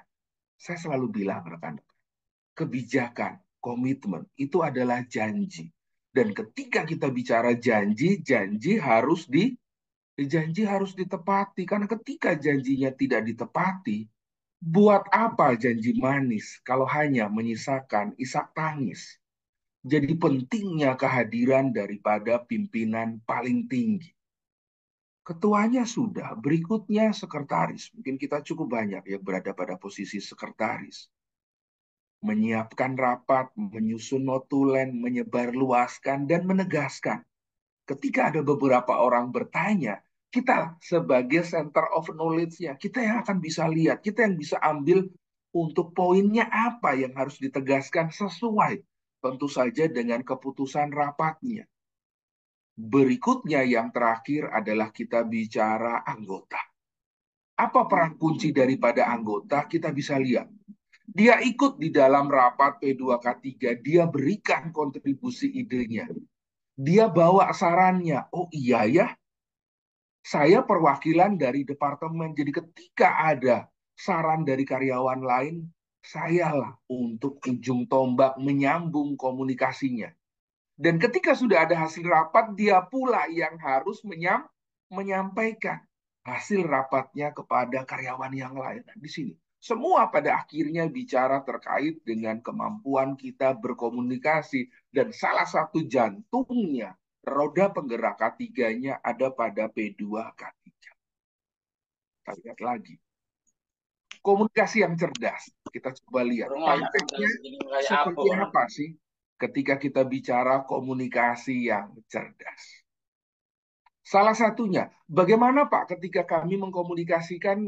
Saya selalu bilang rekan-rekan, kebijakan, komitmen, itu adalah janji. Dan ketika kita bicara janji, janji harus ditepati. Karena ketika janjinya tidak ditepati, buat apa janji manis kalau hanya menyisakan isak tangis? Jadi pentingnya kehadiran daripada pimpinan paling tinggi. Ketuanya sudah, berikutnya sekretaris. Mungkin kita cukup banyak yang berada pada posisi sekretaris. Menyiapkan rapat, menyusun notulen, menyebarluaskan, dan menegaskan. Ketika ada beberapa orang bertanya, kita sebagai center of knowledge-nya, kita yang akan bisa lihat, kita yang bisa ambil untuk poinnya apa yang harus ditegaskan sesuai, tentu saja dengan keputusan rapatnya. Berikutnya yang terakhir adalah kita bicara anggota. Apa peran kunci daripada anggota? Kita bisa lihat. Dia ikut di dalam rapat P2K3, dia berikan kontribusi idenya. Dia bawa sarannya, oh iya ya, saya perwakilan dari departemen, jadi ketika ada saran dari karyawan lain, sayalah untuk ujung tombak menyambung komunikasinya. Dan ketika sudah ada hasil rapat, dia pula yang harus menyampaikan hasil rapatnya kepada karyawan yang lain. Di sini. Semua pada akhirnya bicara terkait dengan kemampuan kita berkomunikasi. Dan salah satu jantungnya, roda penggerak K3-nya ada pada P2K3. Kita lihat lagi. Komunikasi yang cerdas. Kita coba lihat. Prakteknya seperti apa sih ketika kita bicara komunikasi yang cerdas? Salah satunya, bagaimana Pak ketika kami mengkomunikasikan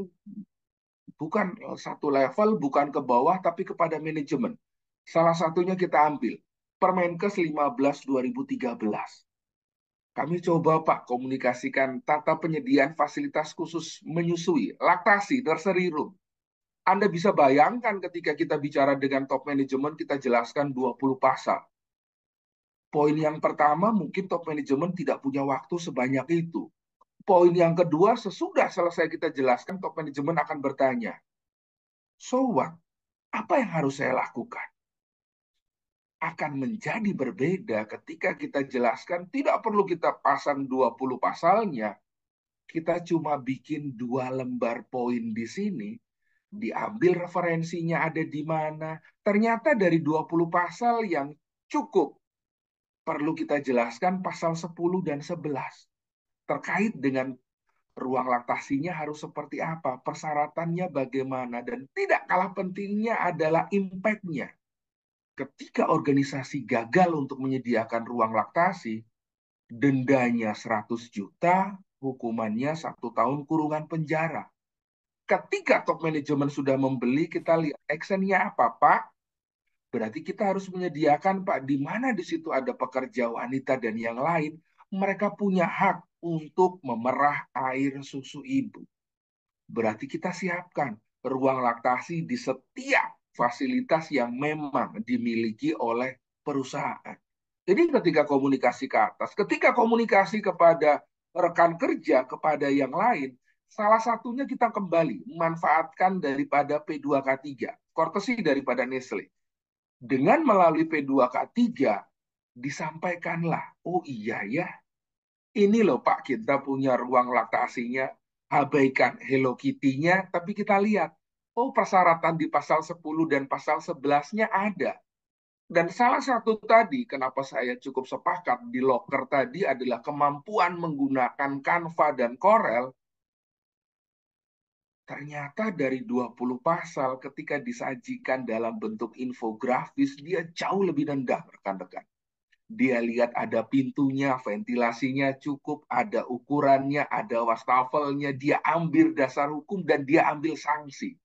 bukan satu level, bukan ke bawah, tapi kepada manajemen. Salah satunya kita ambil Permenkes 15/2013. Kami coba Pak komunikasikan tata penyediaan fasilitas khusus menyusui, laktasi, nursery room. Anda bisa bayangkan ketika kita bicara dengan top manajemen, kita jelaskan 20 pasal. Poin yang pertama, mungkin top manajemen tidak punya waktu sebanyak itu. Poin yang kedua, sesudah selesai kita jelaskan, top manajemen akan bertanya, so what? Apa yang harus saya lakukan? Akan menjadi berbeda ketika kita jelaskan, tidak perlu kita pasang 20 pasalnya, kita cuma bikin 2 lembar poin di sini, diambil referensinya ada di mana, ternyata dari 20 pasal yang cukup, perlu kita jelaskan pasal 10 dan 11. Terkait dengan ruang laktasinya harus seperti apa, persyaratannya bagaimana, dan tidak kalah pentingnya adalah impact-nya. Ketika organisasi gagal untuk menyediakan ruang laktasi, dendanya 100 juta, hukumannya 1 tahun kurungan penjara. Ketika top manajemen sudah membeli, kita lihat actionnya apa, Pak? Berarti kita harus menyediakan, Pak, di mana di situ ada pekerja wanita dan yang lain, mereka punya hak untuk memerah air susu ibu. Berarti kita siapkan ruang laktasi di setiap fasilitas yang memang dimiliki oleh perusahaan.
Jadi ketika komunikasi ke atas, ketika komunikasi kepada rekan kerja, kepada yang lain, salah satunya kita kembali memanfaatkan daripada P2K3, courtesy daripada Nestle. Dengan melalui P2K3, disampaikanlah, oh iya ya, ini loh Pak, kita punya ruang laktasinya, abaikan Hello Kitty-nya, tapi kita lihat, oh persyaratan di pasal 10 dan pasal 11-nya ada. Dan salah satu tadi, kenapa saya cukup sepakat di Locker tadi adalah kemampuan menggunakan Canva dan Corel. Ternyata dari 20 pasal ketika disajikan dalam bentuk infografis, dia jauh lebih rendah, rekan-rekan. Dia lihat ada pintunya, ventilasinya cukup, ada ukurannya, ada wastafelnya, dia ambil dasar hukum dan dia ambil sanksi.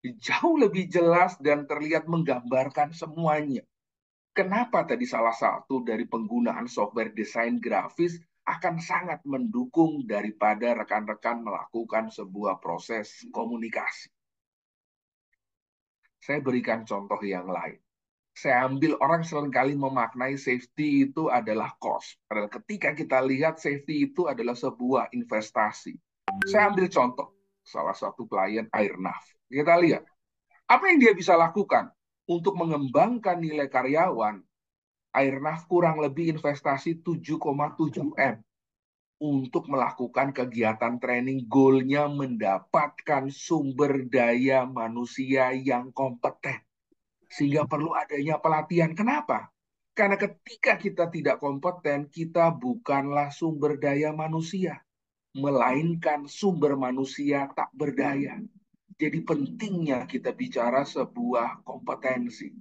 Jauh lebih jelas dan terlihat menggambarkan semuanya. Kenapa tadi salah satu dari penggunaan software desain grafis akan sangat mendukung daripada rekan-rekan melakukan sebuah proses komunikasi. Saya berikan contoh yang lain. Saya ambil orang seringkali memaknai safety itu adalah cost. Padahal ketika kita lihat safety itu adalah sebuah investasi. Saya ambil contoh, salah satu klien Airnav. Kita lihat, apa yang dia bisa lakukan untuk mengembangkan nilai karyawan. Airnav kurang lebih investasi 7,7 M untuk melakukan kegiatan training, goalnya mendapatkan sumber daya manusia yang kompeten. Sehingga perlu adanya pelatihan. Kenapa? Karena ketika kita tidak kompeten, kita bukanlah sumber daya manusia, melainkan sumber manusia tak berdaya. Jadi pentingnya kita bicara sebuah kompetensi.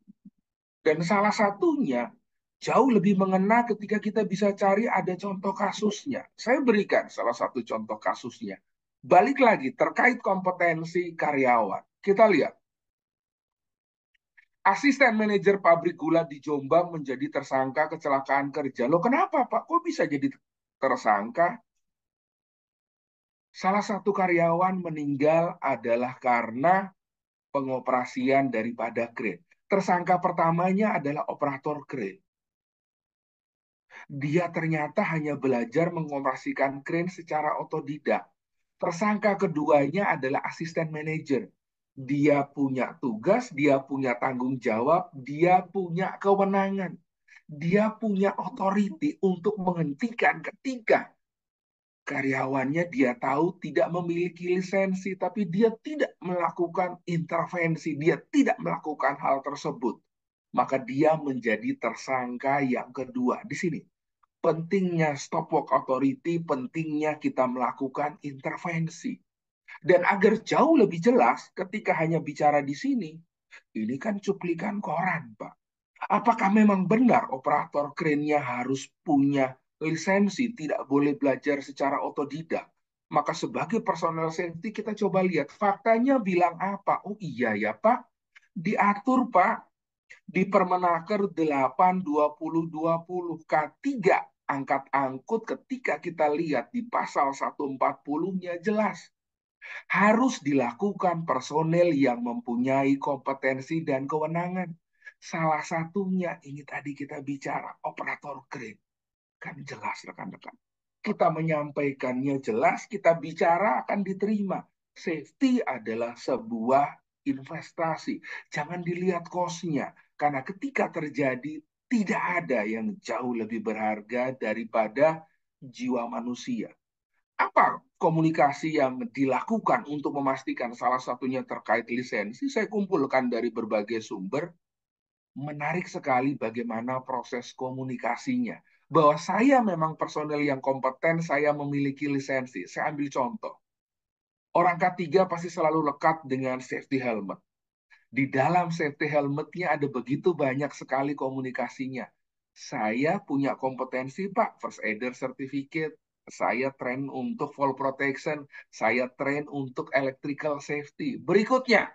Dan salah satunya jauh lebih mengena ketika kita bisa cari ada contoh kasusnya. Saya berikan salah satu contoh kasusnya. Balik lagi terkait kompetensi karyawan. Kita lihat. Asisten manajer pabrik gula di Jombang menjadi tersangka kecelakaan kerja. Loh kenapa Pak? Kok bisa jadi tersangka? Salah satu karyawan meninggal adalah karena pengoperasian daripada kren. Tersangka pertamanya adalah operator kren. Dia ternyata hanya belajar mengoperasikan kren secara otodidak. Tersangka keduanya adalah asisten manajer. Dia punya tugas, dia punya tanggung jawab, dia punya kewenangan. Dia punya otoriti untuk menghentikan ketika karyawannya dia tahu tidak memiliki lisensi, tapi dia tidak melakukan intervensi, dia tidak melakukan hal tersebut. Maka dia menjadi tersangka yang kedua. Di sini, pentingnya stop work authority, pentingnya kita melakukan intervensi. Dan agar jauh lebih jelas, ketika hanya bicara di sini, ini kan cuplikan koran, Pak. Apakah memang benar operator krennya harus punya lisensi, tidak boleh belajar secara otodidak? Maka sebagai personal safety kita coba lihat, faktanya bilang apa? Oh iya ya Pak, diatur Pak, di Permenaker 8/2020 K3 angkat angkut ketika kita lihat di pasal 140-nya jelas. Harus dilakukan personel yang mempunyai kompetensi dan kewenangan. Salah satunya ini tadi kita bicara operator kren. Kan jelas rekan-rekan. Kita menyampaikannya jelas, kita bicara akan diterima. Safety adalah sebuah investasi. Jangan dilihat cost-nya. Karena ketika terjadi, tidak ada yang jauh lebih berharga daripada jiwa manusia. Apa komunikasi yang dilakukan untuk memastikan salah satunya terkait lisensi? Saya kumpulkan dari berbagai sumber. Menarik sekali bagaimana proses komunikasinya. Bahwa saya memang personel yang kompeten, saya memiliki lisensi. Saya ambil contoh. Orang K3 pasti selalu lekat dengan safety helmet. Di dalam safety helmetnya ada begitu banyak sekali komunikasinya. Saya punya kompetensi Pak, first aider certificate. Saya train untuk fall protection, saya train untuk electrical safety. Berikutnya,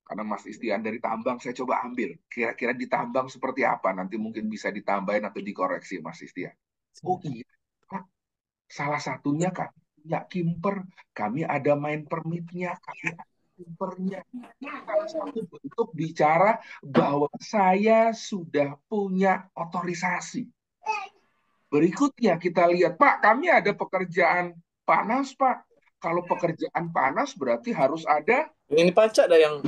karena Mas Istian dari tambang, saya coba ambil. Kira-kira di tambang seperti apa? Nanti mungkin bisa ditambahin atau dikoreksi Mas Istian. Oh iya, Pak. Salah satunya kami punya kimper, kami ada main permitnya, kami
sumbernya. Ini salah satu bentuk bicara bahwa saya sudah punya otorisasi. Berikutnya kita lihat, Pak, kami ada pekerjaan panas, Pak. Kalau pekerjaan panas berarti harus ada
Ini pacak dah yang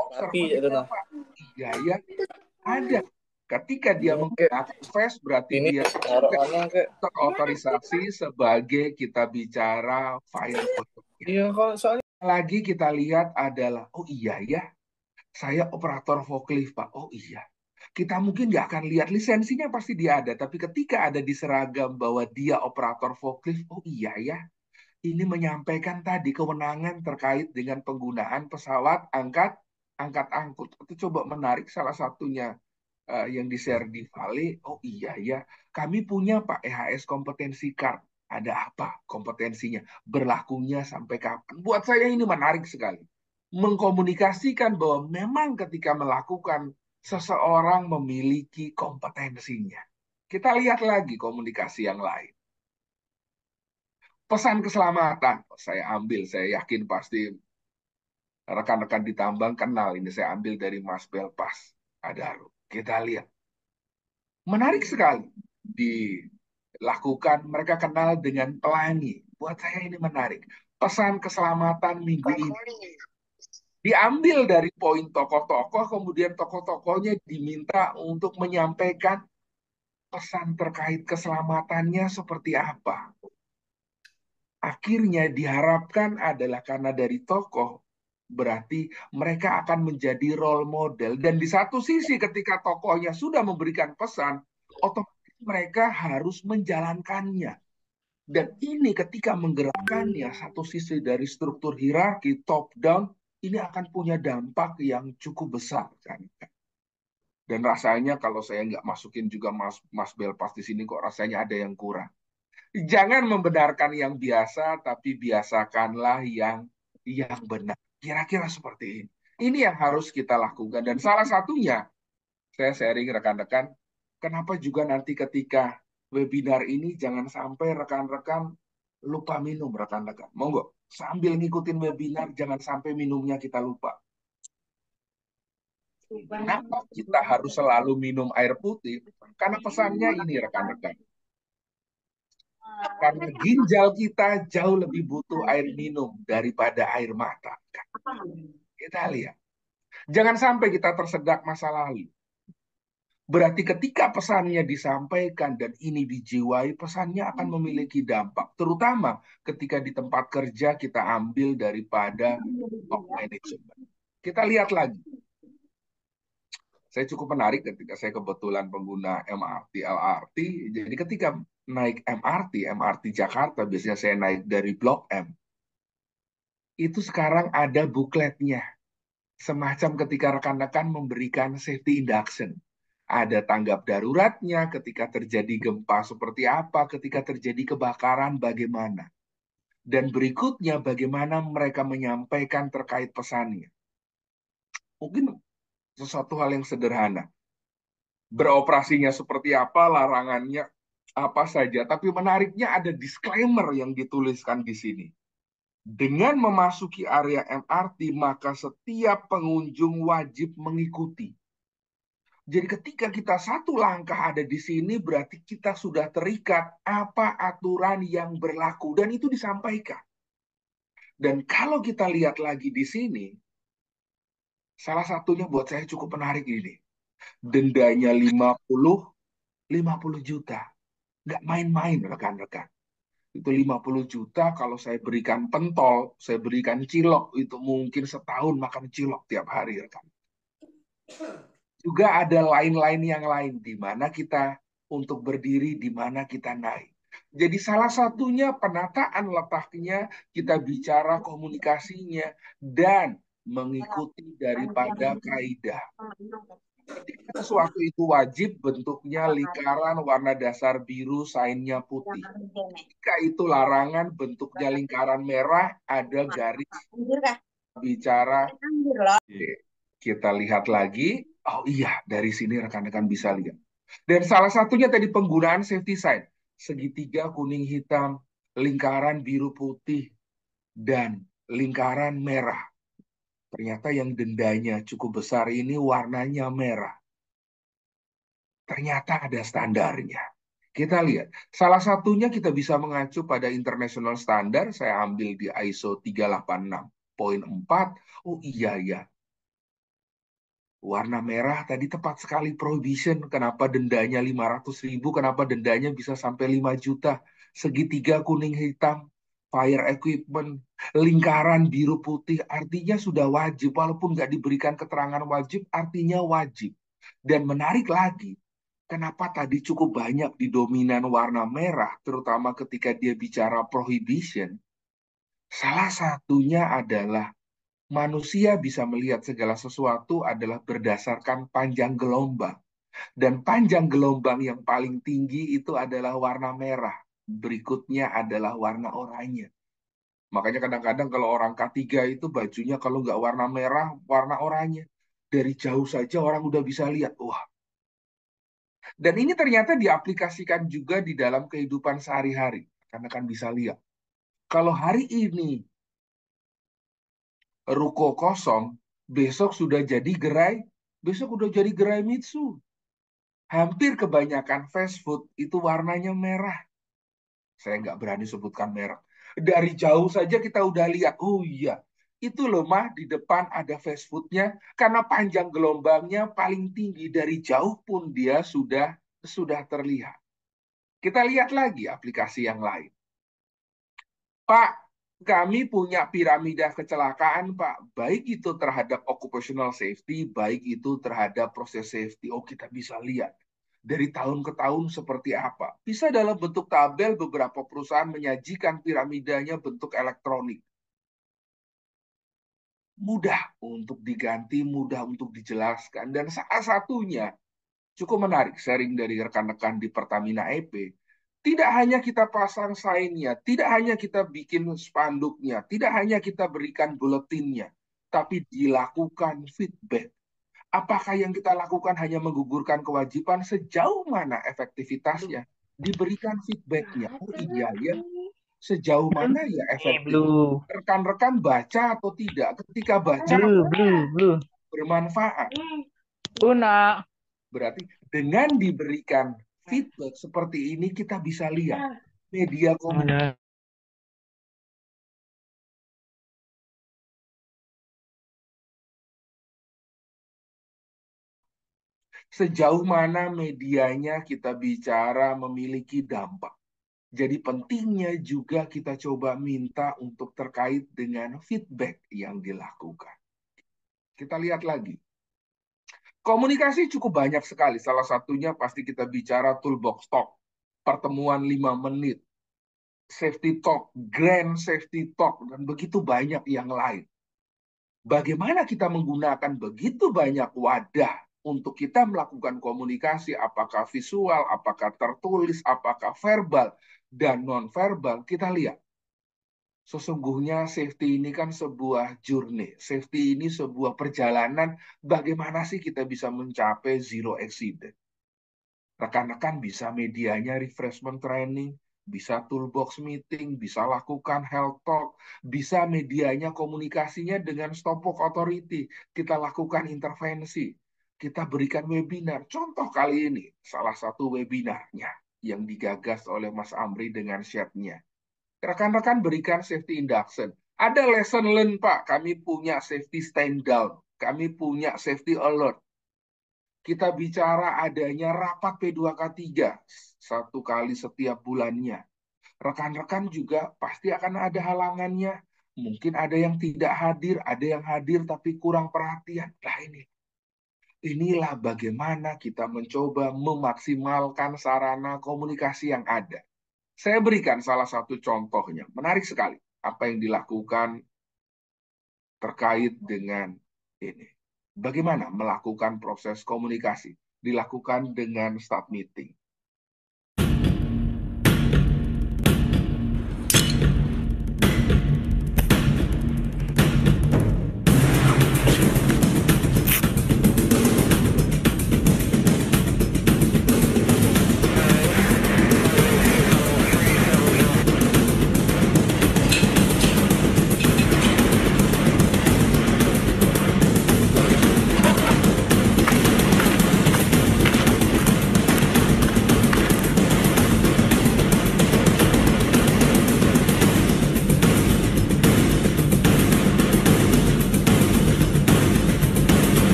observasi,
api itu nah.
Pak. Iya, ya, ada. Ketika dia menggunakan face berarti
Ini
dia
taruh mana kayak
terotorisasi sebagai kita bicara firewall.
iya kok soalnya
Lagi kita lihat adalah, oh iya ya, saya operator forklift, Pak. Oh iya. Kita mungkin nggak akan lihat lisensinya pasti dia ada, tapi ketika ada di seragam bahwa dia operator forklift, oh iya ya. Ini menyampaikan tadi kewenangan terkait dengan penggunaan pesawat angkut. Itu coba menarik salah satunya yang di-share di Vale. Oh iya ya, kami punya Pak EHS kompetensi card. Ada apa kompetensinya? Berlakunya sampai kapan? Buat saya ini menarik sekali. Mengkomunikasikan bahwa memang ketika melakukan seseorang memiliki kompetensinya. Kita lihat lagi komunikasi yang lain. Pesan keselamatan, saya ambil, saya yakin pasti rekan-rekan di tambang kenal ini, saya ambil dari Mas Belpas. Kita lihat. Menarik sekali dilakukan, mereka kenal dengan pelangi. Buat saya ini menarik. Pesan keselamatan minggu ini diambil dari poin tokoh-tokoh, kemudian tokoh-tokohnya diminta untuk menyampaikan pesan terkait keselamatannya seperti apa. Akhirnya diharapkan adalah karena dari tokoh, berarti mereka akan menjadi role model. Dan di satu sisi ketika tokohnya sudah memberikan pesan, otomatis mereka harus menjalankannya. Dan ini ketika menggerakkannya, satu sisi dari struktur hierarki, top down, ini akan punya dampak yang cukup besar. Dan rasanya kalau saya nggak masukin juga Mas Belpas di sini, kok rasanya ada yang kurang. Jangan membenarkan yang biasa, tapi biasakanlah yang benar. Kira-kira seperti ini. Ini yang harus kita lakukan. Dan salah satunya, saya sharing rekan-rekan, kenapa juga nanti ketika webinar ini, jangan sampai rekan-rekan lupa minum, rekan-rekan. Monggo, sambil ngikutin webinar, jangan sampai minumnya kita lupa. Kenapa kita harus selalu minum air putih? Karena pesannya ini, rekan-rekan. Karena ginjal kita jauh lebih butuh air minum daripada air mata. Kita lihat. Jangan sampai kita tersedak masa lalu. Berarti ketika pesannya disampaikan dan ini dijiwai, pesannya akan memiliki dampak. Terutama ketika di tempat kerja kita ambil daripada top management. Kita lihat lagi. Saya cukup menarik ketika saya kebetulan pengguna MRT, LRT. Jadi ketika naik MRT Jakarta, biasanya saya naik dari Blok M. Itu sekarang ada bukletnya. Semacam ketika rekan-rekan memberikan safety induction. Ada tanggap daruratnya, ketika terjadi gempa seperti apa, ketika terjadi kebakaran bagaimana. Dan berikutnya bagaimana mereka menyampaikan terkait pesannya. Mungkin sesuatu hal yang sederhana. Beroperasinya seperti apa, larangannya apa saja. Tapi menariknya ada disclaimer yang dituliskan di sini. Dengan memasuki area MRT, maka setiap pengunjung wajib mengikuti. Jadi ketika kita satu langkah ada di sini, berarti kita sudah terikat apa aturan yang berlaku. Dan itu disampaikan. Dan kalau kita lihat lagi di sini, salah satunya buat saya cukup menarik ini. Dendanya 50 juta. Nggak main-main rekan-rekan. Itu 50 juta kalau saya berikan pentol, saya berikan cilok, itu mungkin setahun makan cilok tiap hari rekan. Juga ada lain-lain yang lain, di mana kita untuk berdiri, di mana kita naik. Jadi salah satunya penataan letaknya, kita bicara komunikasinya, dan mengikuti daripada kaidah. Ketika sesuatu itu wajib, bentuknya lingkaran warna dasar biru, sainnya putih. Ketika itu larangan, bentuknya lingkaran merah, ada garis bicara. Kita lihat lagi. Oh iya, dari sini rekan-rekan bisa lihat. Dan salah satunya tadi penggunaan safety sign. Segitiga kuning hitam, lingkaran biru putih, dan lingkaran merah. Ternyata yang dendanya cukup besar ini warnanya merah. Ternyata ada standarnya. Kita lihat, salah satunya kita bisa mengacu pada international standard. Saya ambil di ISO 386.4. Oh iya ya, warna merah tadi tepat sekali prohibition. Kenapa dendanya 500.000? Kenapa dendanya bisa sampai 5 juta? Segitiga kuning hitam, fire equipment, lingkaran biru putih, artinya sudah wajib. Walaupun nggak diberikan keterangan wajib, artinya wajib. Dan menarik lagi, kenapa tadi cukup banyak di dominan warna merah, terutama ketika dia bicara prohibition? Salah satunya adalah manusia bisa melihat segala sesuatu adalah berdasarkan panjang gelombang. Dan panjang gelombang yang paling tinggi itu adalah warna merah. Berikutnya adalah warna oranye. Makanya kadang-kadang kalau orang K3 itu bajunya kalau nggak warna merah, warna oranye. Dari jauh saja orang udah bisa lihat, wah. Dan ini ternyata diaplikasikan juga di dalam kehidupan sehari-hari. Karena kan bisa lihat. Kalau hari ini ruko kosong, besok sudah jadi gerai, besok udah jadi gerai Mitsu. Hampir kebanyakan fast food itu warnanya merah. Saya nggak berani sebutkan merek. Dari jauh saja kita udah lihat, oh iya, itu loh mah di depan ada fast foodnya, karena panjang gelombangnya paling tinggi, dari jauh pun dia sudah terlihat. Kita lihat lagi aplikasi yang lain. Pak, kami punya piramida kecelakaan, Pak. Baik itu terhadap occupational safety, baik itu terhadap proses safety. Oh, kita bisa lihat dari tahun ke tahun seperti apa. Bisa dalam bentuk tabel, beberapa perusahaan menyajikan piramidanya bentuk elektronik. Mudah untuk diganti, mudah untuk dijelaskan. Dan salah satunya, cukup menarik sharing dari rekan-rekan di Pertamina EP. Tidak hanya kita pasang sign-nya, tidak hanya kita bikin spanduknya, tidak hanya kita berikan buletinnya, tapi dilakukan feedback. Apakah yang kita lakukan hanya menggugurkan kewajiban? Sejauh mana efektivitasnya? Diberikan feedback-nya. Oh iya ya, sejauh mana ya efektif? Rekan-rekan baca atau tidak? Ketika baca, bermanfaat. Berarti dengan diberikan feedback seperti ini kita bisa lihat media komunikasi sejauh mana medianya kita bicara memiliki dampak. Jadi pentingnya juga kita coba minta untuk terkait dengan feedback yang dilakukan. Kita lihat lagi. Komunikasi cukup banyak sekali. Salah satunya pasti kita bicara toolbox talk. Pertemuan 5 menit. Safety talk, grand safety talk, dan begitu banyak yang lain. Bagaimana kita menggunakan begitu banyak wadah untuk kita melakukan komunikasi, apakah visual, apakah tertulis, apakah verbal, dan non-verbal, kita lihat. Sesungguhnya safety ini kan sebuah journey. Safety ini sebuah perjalanan. Bagaimana sih kita bisa mencapai zero accident? Rekan-rekan bisa medianya refreshment training, bisa toolbox meeting, bisa lakukan health talk, bisa medianya komunikasinya dengan stop work authority. Kita lakukan intervensi. Kita berikan webinar. Contoh kali ini, salah satu webinarnya yang digagas oleh Mas Amri dengan chat-nya. Rekan-rekan berikan safety induction. Ada lesson learn, Pak. Kami punya safety stand down. Kami punya safety alert. Kita bicara adanya rapat P2K3 1 kali setiap bulannya. Rekan-rekan juga pasti akan ada halangannya. Mungkin ada yang tidak hadir, ada yang hadir tapi kurang perhatian. Nah inilah bagaimana kita mencoba memaksimalkan sarana komunikasi yang ada. Saya berikan salah satu contohnya. Menarik sekali apa yang dilakukan terkait dengan ini. Bagaimana melakukan proses komunikasi? Dilakukan dengan start meeting.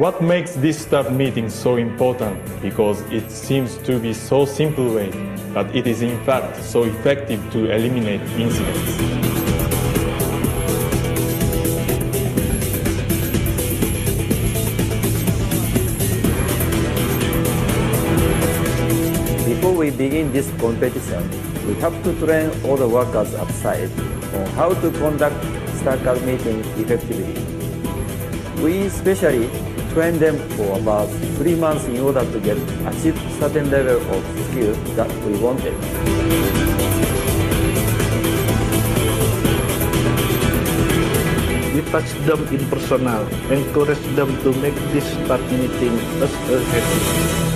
What makes this staff meeting so important? Because it seems to be so simple way, but it is in fact so effective to eliminate incidents.
Before we begin this competition, we have to train all the workers outside on how to conduct StarCard meeting effectively. We especially train them for about 3 months in order to achieve certain level of skill that we wanted.
We touch them in personal, encourage them to make this start meeting as a habit.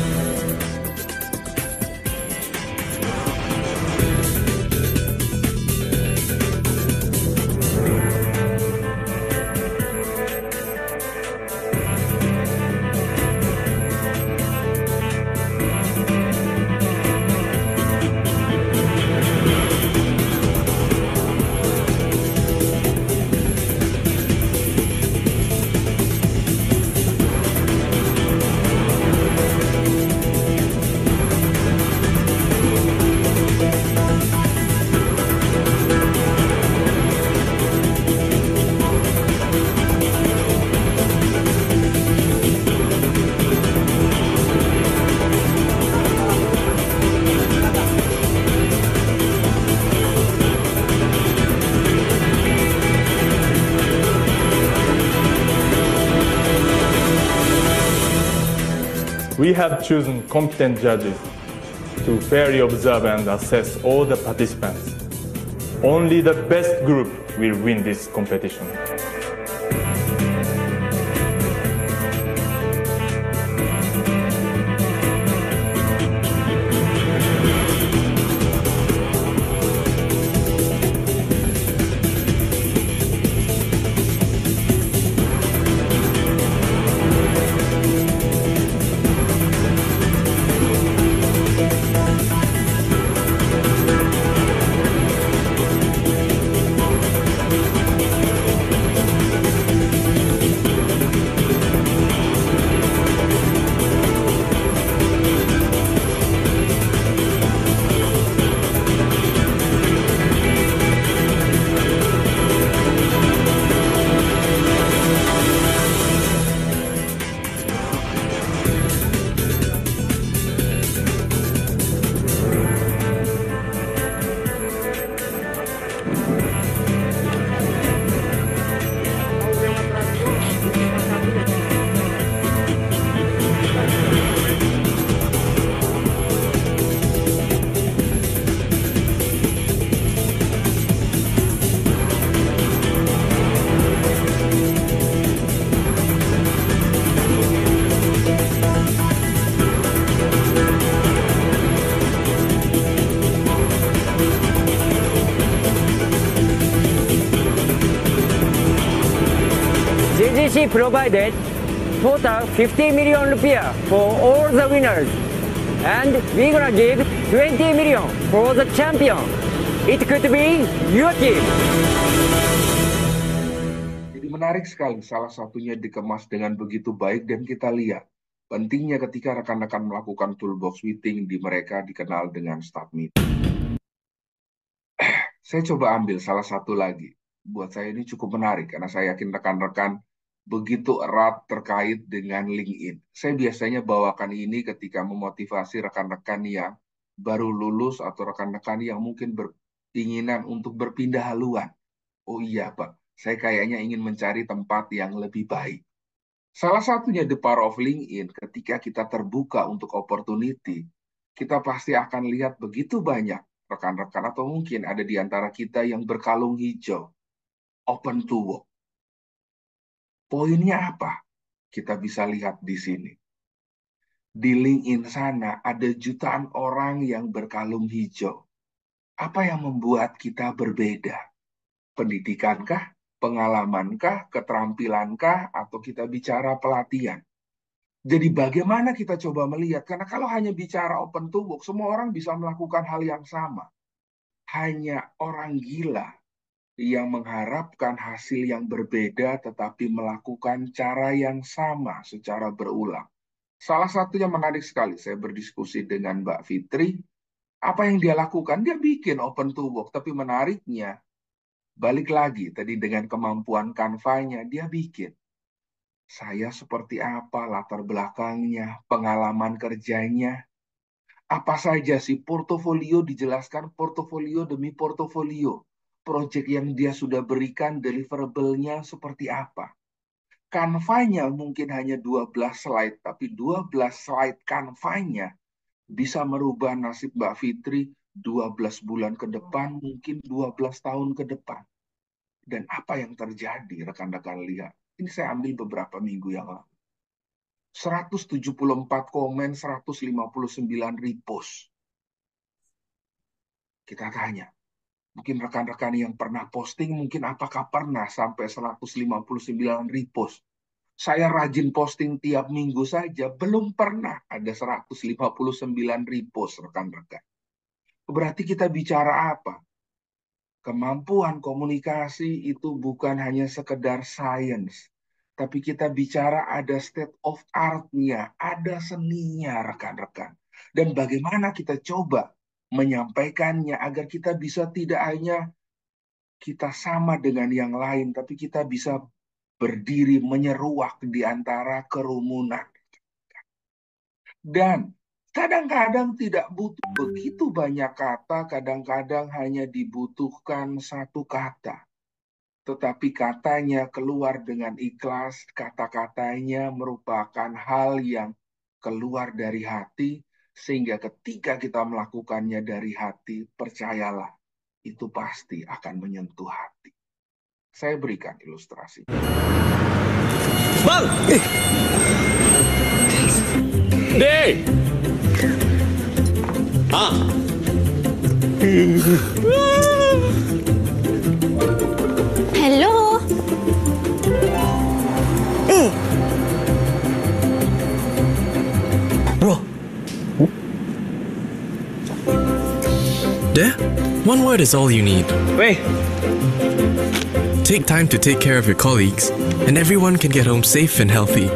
We have chosen competent judges to fairly observe and assess all the participants. Only the best group will win this competition.
JGC provided total 50 million rupiah for all the winners, and we're gonna give 20 million for the champion. It could be your team.
Jadi menarik sekali, salah satunya dikemas dengan begitu baik dan kita lihat pentingnya ketika rekan-rekan melakukan toolbox meeting di mereka dikenal dengan staff meeting. Saya coba ambil salah satu lagi. Buat saya ini cukup menarik karena saya yakin rekan-rekan begitu erat terkait dengan LinkedIn. Saya biasanya bawakan ini ketika memotivasi rekan-rekan yang baru lulus atau rekan-rekan yang mungkin berkeinginan untuk berpindah haluan. Oh iya Pak, saya kayaknya ingin mencari tempat yang lebih baik. Salah satunya the power of LinkedIn, ketika kita terbuka untuk opportunity, kita pasti akan lihat begitu banyak rekan-rekan atau mungkin ada di antara kita yang berkalung hijau. Open to work. Poinnya apa? Kita bisa lihat di sini. Di LinkedIn sana ada jutaan orang yang berkalung hijau. Apa yang membuat kita berbeda? Pendidikankah? Pengalamankah? Keterampilankah? Atau kita bicara pelatihan? Jadi bagaimana kita coba melihat? Karena kalau hanya bicara open to work, semua orang bisa melakukan hal yang sama. Hanya orang gila yang mengharapkan hasil yang berbeda tetapi melakukan cara yang sama secara berulang. Salah satu yang menarik sekali, saya berdiskusi dengan Mbak Fitri, apa yang dia lakukan? Dia bikin open to work, tapi menariknya, balik lagi tadi dengan kemampuan Canva-nya, dia bikin. Saya seperti apa latar belakangnya, pengalaman kerjanya, apa saja sih portofolio, dijelaskan portofolio demi portofolio. Project yang dia sudah berikan, deliverable-nya seperti apa. Canva-nya mungkin hanya 12 slide, tapi 12 slide Canva-nya bisa merubah nasib Mbak Fitri 12 bulan ke depan, mungkin 12 tahun ke depan. Dan apa yang terjadi, rekan-rekan lihat. Ini saya ambil beberapa minggu yang lalu. 174 komen, 159 repost. Kita tanya, mungkin rekan-rekan yang pernah posting, mungkin apakah pernah sampai 159 repost? Saya rajin posting tiap minggu saja, belum pernah ada 159 repost, rekan-rekan. Berarti kita bicara apa? Kemampuan komunikasi itu bukan hanya sekedar science, tapi kita bicara ada state of art-nya, ada seninya, rekan-rekan. Dan bagaimana kita coba menyampaikannya agar kita bisa tidak hanya kita sama dengan yang lain, tapi kita bisa berdiri menyeruak di antara kerumunan. Dan kadang-kadang tidak butuh begitu banyak kata, kadang-kadang hanya dibutuhkan satu kata. Tetapi katanya keluar dengan ikhlas, kata-katanya merupakan hal yang keluar dari hati, sehingga ketika kita melakukannya dari hati, percayalah, itu pasti akan menyentuh hati. Saya berikan ilustrasi.
Bang! Dek! Ah!
Hello.
Bro. There? One word is all you need.
Weh.
Take time to take care of your colleagues, and everyone can get home safe and healthy.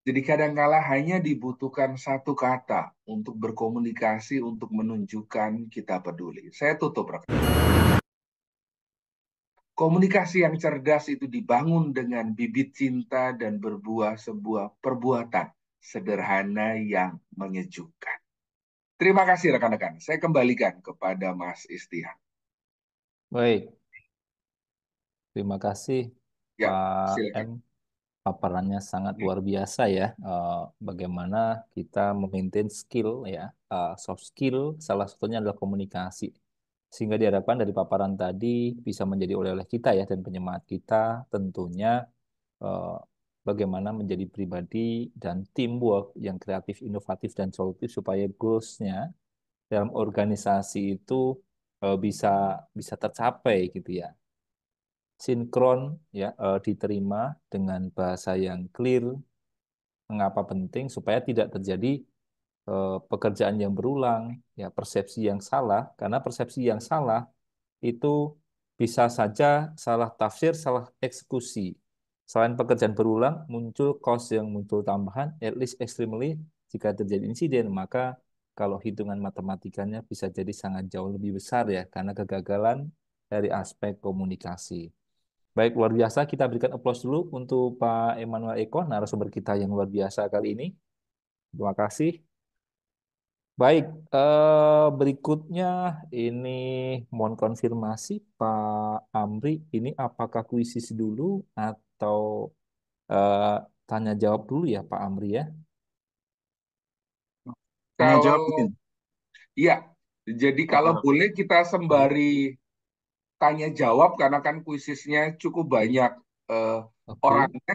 Jadi kadang-kala hanya dibutuhkan satu kata untuk berkomunikasi, untuk menunjukkan kita peduli. Saya tutup, rekan. Komunikasi yang cerdas itu dibangun dengan bibit cinta dan berbuah sebuah perbuatan sederhana yang menyejukkan. Terima kasih rekan-rekan. Saya kembalikan kepada Mas Istihan.
Baik. Terima kasih
Ya,
Pak
silakan.
M. Paparannya sangat luar biasa ya. Bagaimana kita memaintain skill ya, soft skill. Salah satunya adalah komunikasi. Sehingga diharapkan dari paparan tadi bisa menjadi oleh-oleh kita ya dan penyemangat kita tentunya bagaimana menjadi pribadi dan teamwork yang kreatif, inovatif dan solutif supaya goals-nya dalam organisasi itu bisa tercapai gitu ya. Sinkron ya diterima dengan bahasa yang clear. Mengapa penting supaya tidak terjadi pekerjaan yang berulang, ya persepsi yang salah, karena persepsi yang salah itu bisa saja salah tafsir, salah eksekusi. Selain pekerjaan berulang, muncul cost yang muncul tambahan, at least extremely, jika terjadi insiden, maka kalau hitungan matematikanya bisa jadi sangat jauh lebih besar ya, karena kegagalan dari aspek komunikasi. Baik, luar biasa. Kita berikan aplaus dulu untuk Pak Emmanuel Eko, narasumber kita yang luar biasa kali ini. Terima kasih. Baik, berikutnya ini mohon konfirmasi Pak Amri, ini apakah kuisis dulu atau tanya jawab dulu ya Pak Amri ya?
Tanya jawab
Kalau
mungkin.
iya, jadi kalau boleh kita sembari tanya jawab karena kan kuisisnya cukup banyak orangnya.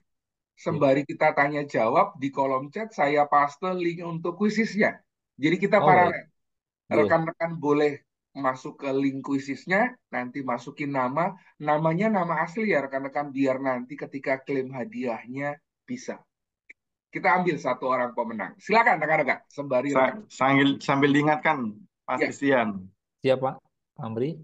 Sembari kita tanya jawab di kolom chat saya paste link untuk kuisisnya. Jadi kita
Oh, baik.
paralel.
Iya.
Rekan-rekan boleh masuk ke link kuisisnya, nanti masukin namanya nama asli ya rekan-rekan biar nanti ketika klaim hadiahnya bisa.
Kita ambil satu orang pemenang. Silakan rekan-rekan, sembari rekan.
Sambil diingatkan, Pak
Ya.
Christian.
Siapa? Amri?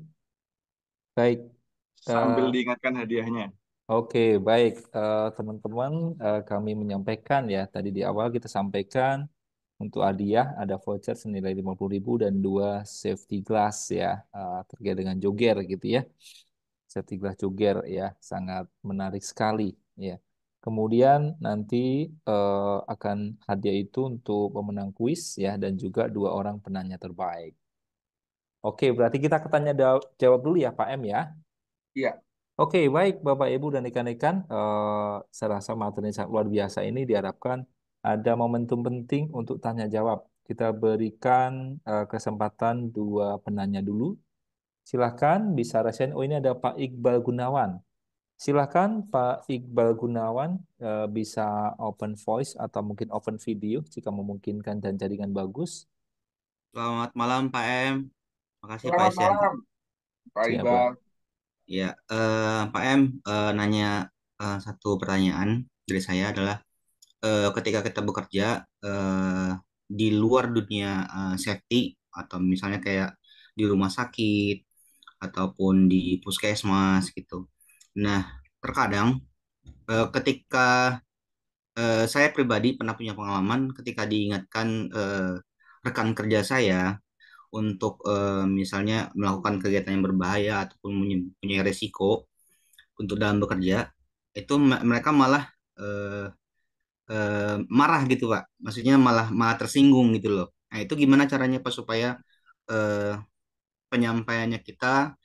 Baik.
Sambil diingatkan hadiahnya.
Oke, baik. Teman-teman, kami menyampaikan ya, tadi di awal kita sampaikan untuk hadiah ada voucher senilai 50.000 dan 2 safety glass ya, terkait dengan joger gitu ya. Safety glass joger ya, sangat menarik sekali ya. Kemudian nanti akan hadiah itu untuk pemenang kuis ya, dan juga 2 orang penanya terbaik. Oke, berarti kita tanya jawab dulu ya Pak M ya.
Iya.
Oke, baik Bapak Ibu dan rekan-rekan, saya rasa materi sangat luar biasa ini diharapkan ada momentum penting untuk tanya jawab. Kita berikan kesempatan 2 penanya dulu. Silahkan bisa rasain. Oh, ini ada Pak Iqbal Gunawan. Silahkan Pak Iqbal Gunawan, bisa open voice atau mungkin open video jika memungkinkan dan jaringan bagus.
Selamat malam Pak M. Makasih
Selamat
Pak Esen.
malam, Pak
Siap,
Iqbal.
Ya, Pak M, nanya satu pertanyaan dari saya adalah ketika kita bekerja di luar dunia safety atau misalnya kayak di rumah sakit ataupun di puskesmas gitu. Nah, terkadang ketika saya pribadi pernah punya pengalaman ketika diingatkan rekan kerja saya untuk misalnya melakukan kegiatan yang berbahaya ataupun mempunyai resiko untuk dalam bekerja, itu mereka malah marah gitu Pak. Maksudnya malah tersinggung gitu loh. Nah itu gimana caranya Pak supaya penyampaiannya kita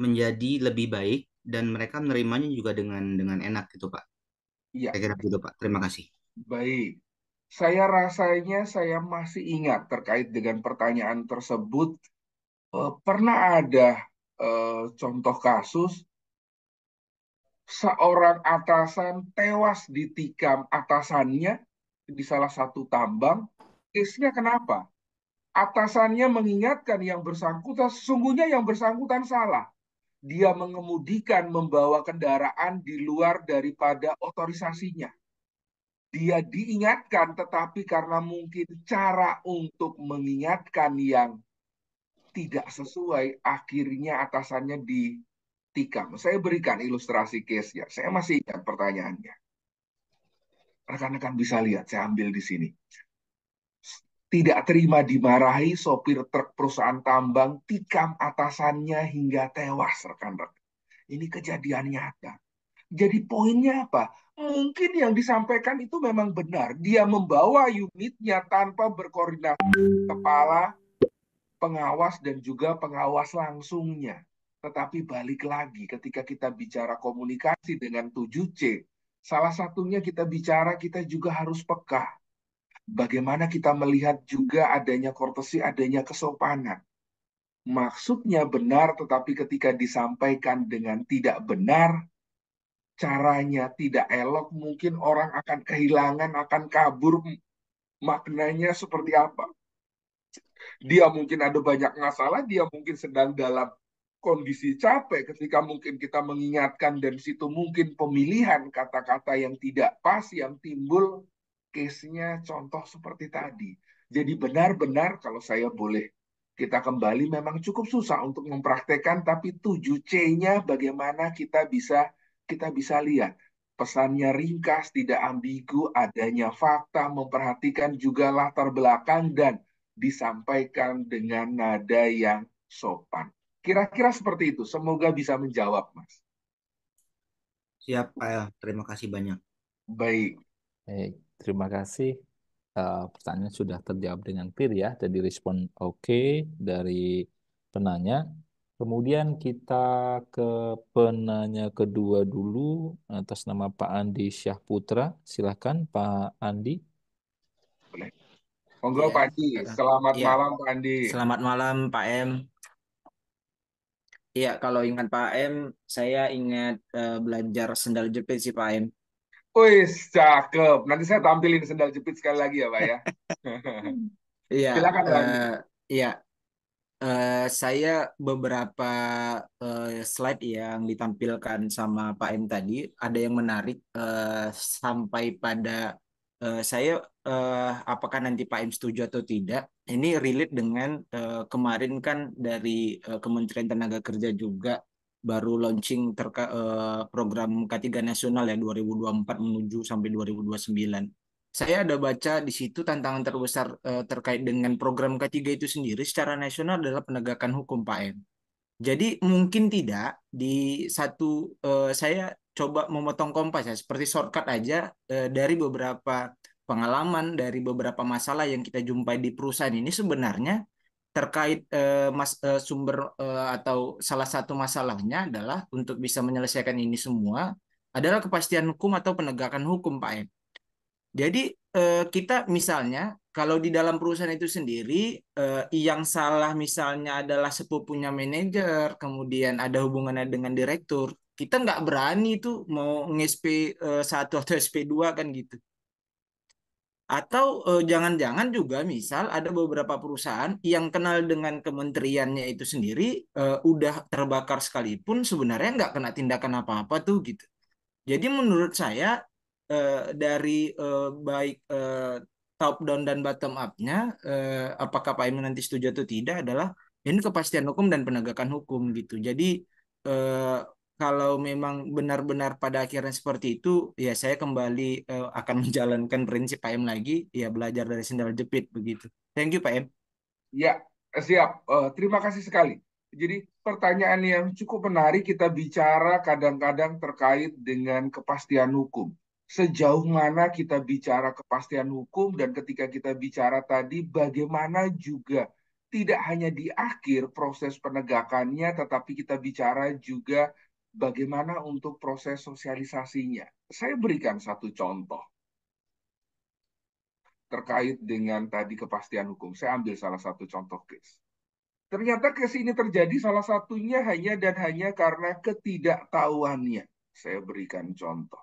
menjadi lebih baik dan mereka menerimanya juga dengan enak gitu Pak.
Iya.
Saya kira begitu Pak. Terima kasih.
Baik. Saya rasanya saya masih ingat terkait dengan pertanyaan tersebut. Pernah ada contoh kasus seorang atasan tewas ditikam atasannya di salah satu tambang. Case-nya kenapa? Atasannya mengingatkan yang bersangkutan, sesungguhnya yang bersangkutan salah. Dia mengemudikan membawa kendaraan di luar daripada otorisasinya. Dia diingatkan, tetapi karena mungkin cara untuk mengingatkan yang tidak sesuai, akhirnya atasannya ditikam. Saya berikan ilustrasi case-nya. Saya masih ingat pertanyaannya. Rekan-rekan bisa lihat, saya ambil di sini. Tidak terima dimarahi, sopir truk perusahaan tambang tikam atasannya hingga tewas, rekan-rekan. Ini kejadian nyata. Jadi poinnya apa? Mungkin yang disampaikan itu memang benar. Dia membawa unitnya tanpa berkoordinasi kepala, pengawas, dan juga pengawas langsungnya. Tetapi balik lagi ketika kita bicara komunikasi dengan 7C, salah satunya kita bicara kita juga harus peka. Bagaimana kita melihat juga adanya courtesy, adanya kesopanan. Maksudnya benar, tetapi ketika disampaikan dengan tidak benar, caranya tidak elok, mungkin orang akan kehilangan, akan kabur maknanya seperti apa. Dia mungkin ada banyak masalah, dia mungkin sedang dalam kondisi capek ketika mungkin kita mengingatkan, dan situ mungkin pemilihan kata-kata yang tidak pas yang timbul case-nya contoh seperti tadi. Jadi benar-benar kalau saya boleh kita kembali, memang cukup susah untuk mempraktekkan, tapi 7C-nya bagaimana kita bisa lihat. Pesannya ringkas, tidak ambigu, adanya fakta, memperhatikan juga latar belakang, dan disampaikan dengan nada yang sopan. Kira-kira seperti itu. Semoga bisa menjawab, Mas.
Siap, Pak. Terima kasih banyak.
Baik.
Terima kasih. Pertanyaan sudah terjawab dengan clear ya, dan direspon oke dari penanya. Kemudian kita ke penanya kedua dulu atas nama Pak Andi Syahputra. Silakan Pak Andi.
Boleh. Monggo Pak Andi. Selamat malam Pak Andi.
Selamat malam Pak M. Iya, kalau ingat Pak M, saya ingat belajar sendal jepit sih Pak M.
Wih, cakep. Nanti saya tampilin sendal jepit sekali lagi ya Pak ya.
Iya.
Silakan Pak Andi.
Iya. Saya beberapa slide yang ditampilkan sama Pak M tadi, ada yang menarik sampai pada Saya apakah nanti Pak M setuju atau tidak? Ini relate dengan kemarin kan dari Kementerian Tenaga Kerja juga baru launching program K3 Nasional ya 2024 menuju sampai 2029. Saya ada baca di situ tantangan terbesar terkait dengan program K3 itu sendiri secara nasional adalah penegakan hukum Pak M. Jadi mungkin tidak di saya coba memotong kompas ya seperti shortcut aja dari beberapa pengalaman dari beberapa masalah yang kita jumpai di perusahaan ini sebenarnya terkait sumber atau salah satu masalahnya adalah untuk bisa menyelesaikan ini semua adalah kepastian hukum atau penegakan hukum Pak M. Jadi kita misalnya kalau di dalam perusahaan itu sendiri yang salah misalnya adalah sepupunya manajer, kemudian ada hubungannya dengan direktur, kita nggak berani tuh mau nge-SP 1 atau SP2 kan gitu. Atau jangan-jangan juga misal ada beberapa perusahaan yang kenal dengan kementeriannya itu sendiri udah terbakar sekalipun sebenarnya nggak kena tindakan apa-apa tuh gitu. Jadi menurut saya dari baik top down dan bottom up-nya, apakah Pak Iman nanti setuju atau tidak adalah ini kepastian hukum dan penegakan hukum gitu. Jadi kalau memang benar-benar pada akhirnya seperti itu, ya saya kembali akan menjalankan prinsip Pak M lagi, ya belajar dari sendal jepit begitu. Thank you Pak M.
Ya, siap. Terima kasih sekali. Jadi pertanyaan yang cukup menarik kita bicara kadang-kadang terkait dengan kepastian hukum. Sejauh mana kita bicara kepastian hukum dan ketika kita bicara tadi bagaimana juga tidak hanya di akhir proses penegakannya tetapi kita bicara juga bagaimana untuk proses sosialisasinya. Saya berikan satu contoh terkait dengan tadi kepastian hukum. Saya ambil salah satu contoh case. Ternyata case ini terjadi salah satunya hanya dan hanya karena ketidaktahuannya. Saya berikan contoh.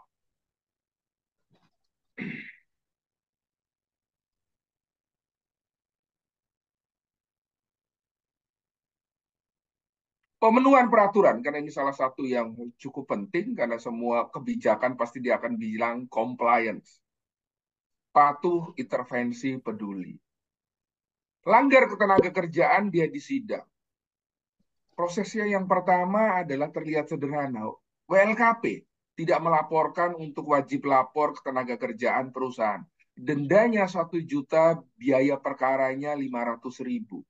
Pemenuhan peraturan, karena ini salah satu yang cukup penting, karena semua kebijakan pasti dia akan bilang compliance. Patuh, intervensi, peduli. Langgar ketenaga kerjaan, dia disidang. Prosesnya yang pertama adalah terlihat sederhana. WLKP tidak melaporkan untuk wajib lapor ketenaga kerjaan perusahaan. Dendanya 1 juta, biaya perkaranya 500.000.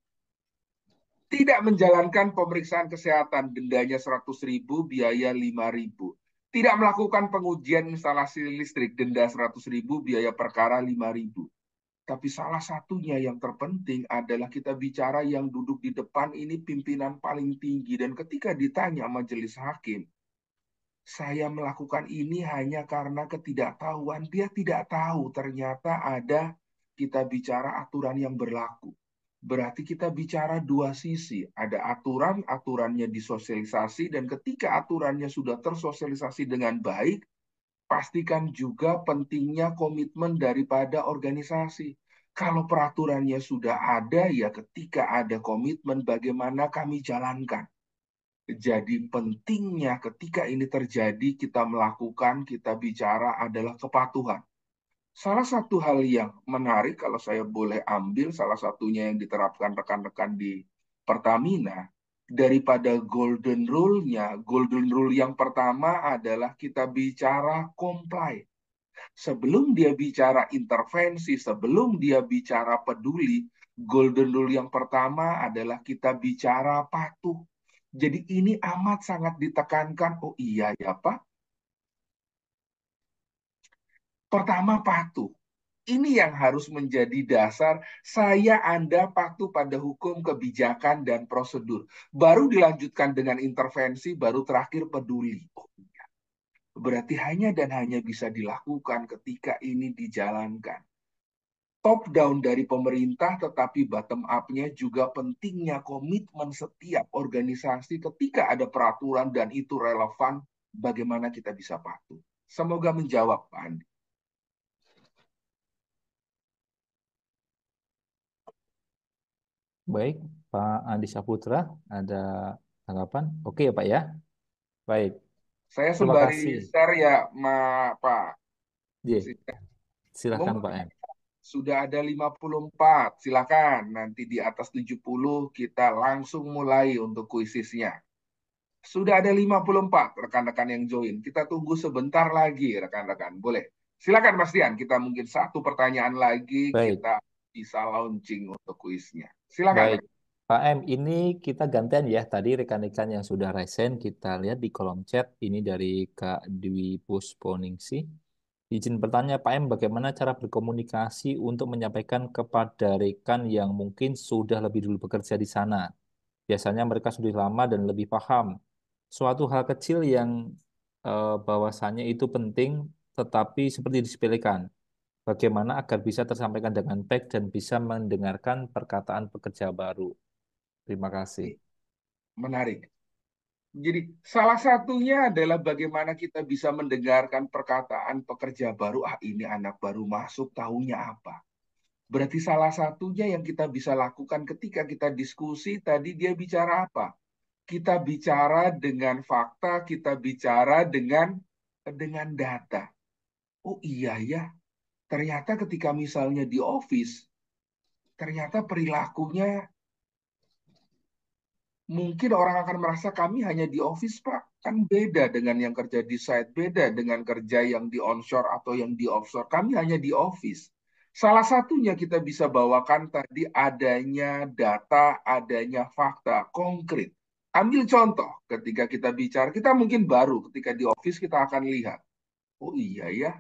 Tidak menjalankan pemeriksaan kesehatan, dendanya 100.000, biaya 5.000. Tidak melakukan pengujian instalasi listrik, denda 100.000, biaya perkara 5.000. Tapi salah satunya yang terpenting adalah kita bicara yang duduk di depan ini pimpinan paling tinggi. Dan ketika ditanya majelis hakim, saya melakukan ini hanya karena ketidaktahuan. Dia tidak tahu ternyata ada kita bicara aturan yang berlaku. Berarti kita bicara dua sisi. Ada aturan, aturannya disosialisasi, dan ketika aturannya sudah tersosialisasi dengan baik, pastikan juga pentingnya komitmen daripada organisasi. Kalau peraturannya sudah ada, ya ketika ada komitmen bagaimana kami jalankan. Jadi pentingnya ketika ini terjadi kita melakukan, kita bicara adalah kepatuhan. Salah satu hal yang menarik kalau saya boleh ambil, salah satunya yang diterapkan rekan-rekan di Pertamina, daripada golden rule-nya, golden rule yang pertama adalah kita bicara comply. Sebelum dia bicara intervensi, sebelum dia bicara peduli, golden rule yang pertama adalah kita bicara patuh. Jadi ini amat sangat ditekankan, oh iya ya Pak. Pertama patuh. Ini yang harus menjadi dasar saya Anda patuh pada hukum, kebijakan, dan prosedur. Baru dilanjutkan dengan intervensi, baru terakhir peduli. Oh iya. Berarti hanya dan hanya bisa dilakukan ketika ini dijalankan. Top down dari pemerintah, tetapi bottom up-nya juga pentingnya komitmen setiap organisasi ketika ada peraturan dan itu relevan, bagaimana kita bisa patuh. Semoga menjawab, Pak Andi.
Baik, Pak Andi Saputra, ada tanggapan? Oke ya Pak ya? Baik.
Saya
Terima
sembari
kasih.
share ya, Pak.
Iya. Silakan
Monggo.
Pak M.
Sudah ada 54. Silakan. Nanti di atas 70 kita langsung mulai untuk kuisisnya. Sudah ada 54 rekan-rekan yang join. Kita tunggu sebentar lagi rekan-rekan. Boleh. Silakan Mas Dian, kita mungkin satu pertanyaan lagi
Baik.
kita bisa launching untuk kuisnya. Silakan.
Baik, Pak M, ini kita gantian ya. Tadi rekan-rekan yang sudah resen kita lihat di kolom chat. Ini dari Kak Dwi Pusponingsih. Izin bertanya Pak M, bagaimana cara berkomunikasi untuk menyampaikan kepada rekan yang mungkin sudah lebih dulu bekerja di sana? Biasanya mereka sudah lama dan lebih paham. Suatu hal kecil yang bahwasannya itu penting, tetapi seperti disepelekan. Bagaimana agar bisa tersampaikan dengan baik dan bisa mendengarkan perkataan pekerja baru. Terima kasih.
Menarik. Jadi salah satunya adalah bagaimana kita bisa mendengarkan perkataan pekerja baru. Ini anak baru masuk, tahunya apa. Berarti salah satunya yang kita bisa lakukan ketika kita diskusi tadi dia bicara apa? Kita bicara dengan fakta, kita bicara dengan data. Oh iya ya, ternyata ketika misalnya di office, ternyata perilakunya mungkin orang akan merasa kami hanya di office, Pak. Kan beda dengan yang kerja di site, beda dengan kerja yang di onshore atau yang di offshore. Kami hanya di office. Salah satunya kita bisa bawakan tadi adanya data, adanya fakta konkret. Ambil contoh ketika kita bicara, kita mungkin baru ketika di office kita akan lihat. Oh iya ya,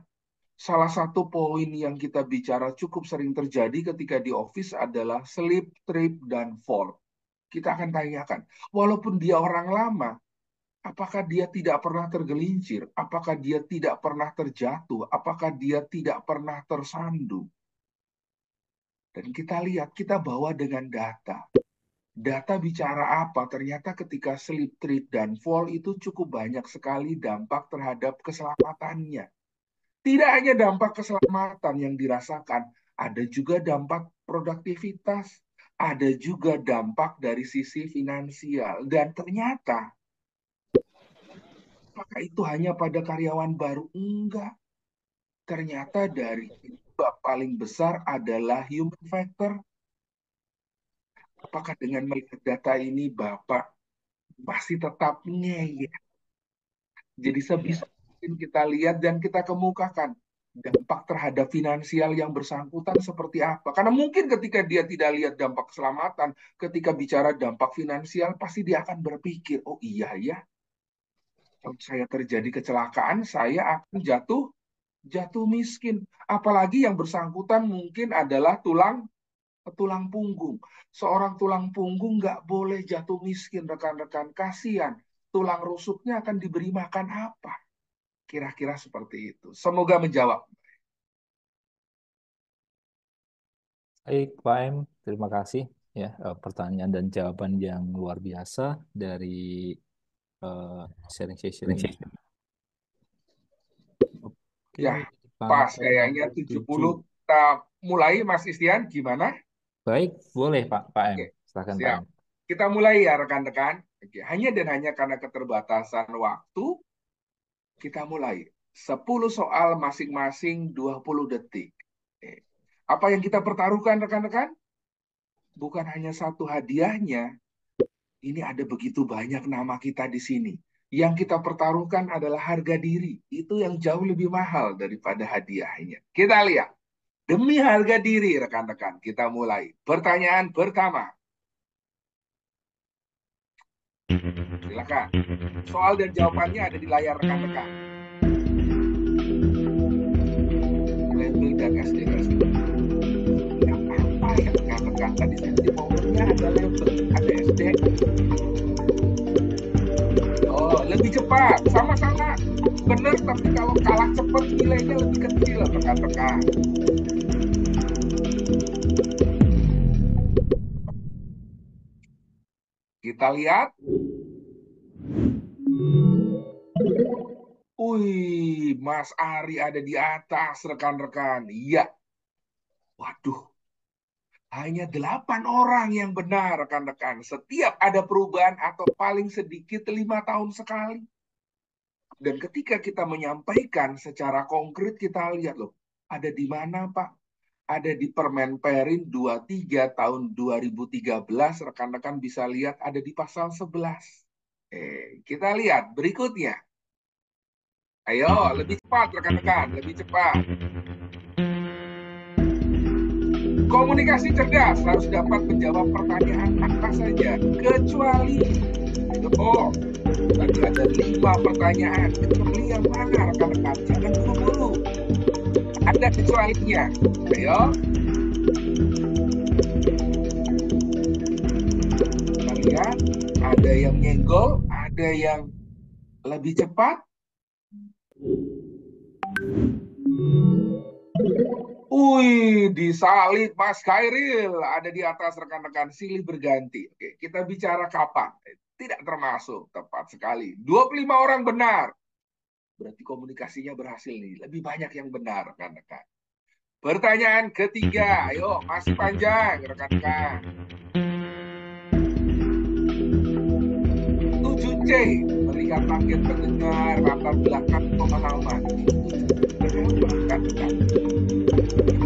salah satu poin yang kita bicara cukup sering terjadi ketika di office adalah slip, trip, dan fall. Kita akan tanyakan, walaupun dia orang lama, apakah dia tidak pernah tergelincir? Apakah dia tidak pernah terjatuh? Apakah dia tidak pernah tersandung? Dan kita lihat, kita bawa dengan data. Data bicara apa? Ternyata ketika slip, trip, dan fall itu cukup banyak sekali dampak terhadap keselamatannya. Tidak hanya dampak keselamatan yang dirasakan, ada juga dampak produktivitas, ada juga dampak dari sisi finansial. Dan ternyata, apakah itu hanya pada karyawan baru? Enggak. Ternyata dari penyebab paling besar adalah human factor. Apakah dengan melihat data ini Bapak pasti tetap ngeyel? Jadi sebisa mungkin kita lihat dan kita kemukakan dampak terhadap finansial yang bersangkutan seperti apa. Karena mungkin ketika dia tidak lihat dampak keselamatan, ketika bicara dampak finansial, pasti dia akan berpikir, oh iya ya, kalau saya terjadi kecelakaan, saya akan jatuh miskin. Apalagi yang bersangkutan mungkin adalah tulang punggung. Seorang tulang punggung nggak boleh jatuh miskin, rekan-rekan. Kasihan. Tulang rusuknya akan diberi makan apa? Kira-kira seperti itu. Semoga menjawab.
Baik, Pak M, terima kasih ya pertanyaan dan jawaban yang luar biasa dari sharing session ini. Oke,
Ya, pas kayaknya 70 kita mulai, Mas Istian, gimana?
Baik, boleh Pak M.
Oke,
Silakan Pak
siap.
M.
Kita mulai ya rekan-rekan. Oke, hanya dan hanya karena keterbatasan waktu, kita mulai. 10 soal masing-masing 20 detik. Oke. Apa yang kita pertaruhkan rekan-rekan? Bukan hanya satu hadiahnya. Ini ada begitu banyak nama kita di sini. Yang kita pertaruhkan adalah harga diri. Itu yang jauh lebih mahal daripada hadiahnya. Kita lihat. Demi harga diri, rekan-rekan, kita mulai. Pertanyaan pertama. Silakan. Soal dan jawabannya ada di layar rekan-rekan. Label dan SDGs. Yang apa ya rekan-rekan? Tadi sentimennya ada label, ada SD. Oh, lebih cepat. Sama-sama. Benar, tapi kalau kalah cepat nilainya lebih kecil, rekan-rekan. Kita lihat. Wih, Mas Ari ada di atas, rekan-rekan. Iya. Waduh. Hanya 8 orang yang benar, rekan-rekan. Setiap ada perubahan atau paling sedikit 5 tahun sekali. Dan ketika kita menyampaikan secara konkret, kita lihat loh.
Ada di mana, Pak? Ada di Permen Perin 23 tahun 2013. Rekan-rekan bisa lihat ada di pasal 11. Kita lihat berikutnya. Ayo, lebih cepat rekan-rekan, lebih cepat. Komunikasi cerdas harus dapat menjawab pertanyaan apa saja, kecuali tadi ada 5 pertanyaan. Kecuali yang mana rekan-rekan? Jangan buru-buru. Ada kecualinya. Ayo. Kita lihat, ada yang nyenggol, ada yang lebih cepat. Disalib Mas Khairil ada di atas rekan-rekan, silih berganti. Oke, kita bicara kapan? Tidak termasuk, tepat sekali. 25 orang benar. Berarti komunikasinya berhasil nih. Lebih banyak yang benar, rekan-rekan. Pertanyaan ketiga, ayo masih panjang, rekan-rekan. 7C, melihat target pendengar, latar belakang pemahaman. Rekan-rekan.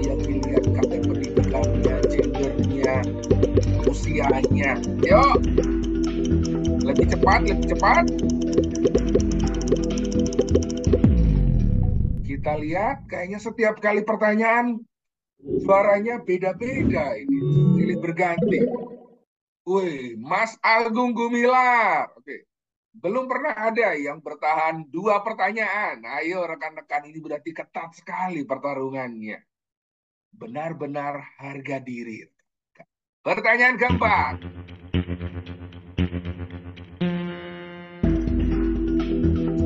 Yang dilihat kadar pendidikannya, gendernya, usianya. Yuk, lebih cepat, lebih cepat. Kita lihat, kayaknya setiap kali pertanyaan suaranya beda-beda ini, silih berganti. Wih, Mas Agung Gumilar. Oke. Belum pernah ada yang bertahan 2 pertanyaan. Ayo rekan-rekan, ini berarti ketat sekali pertarungannya. Benar-benar harga diri. Pertanyaan keempat.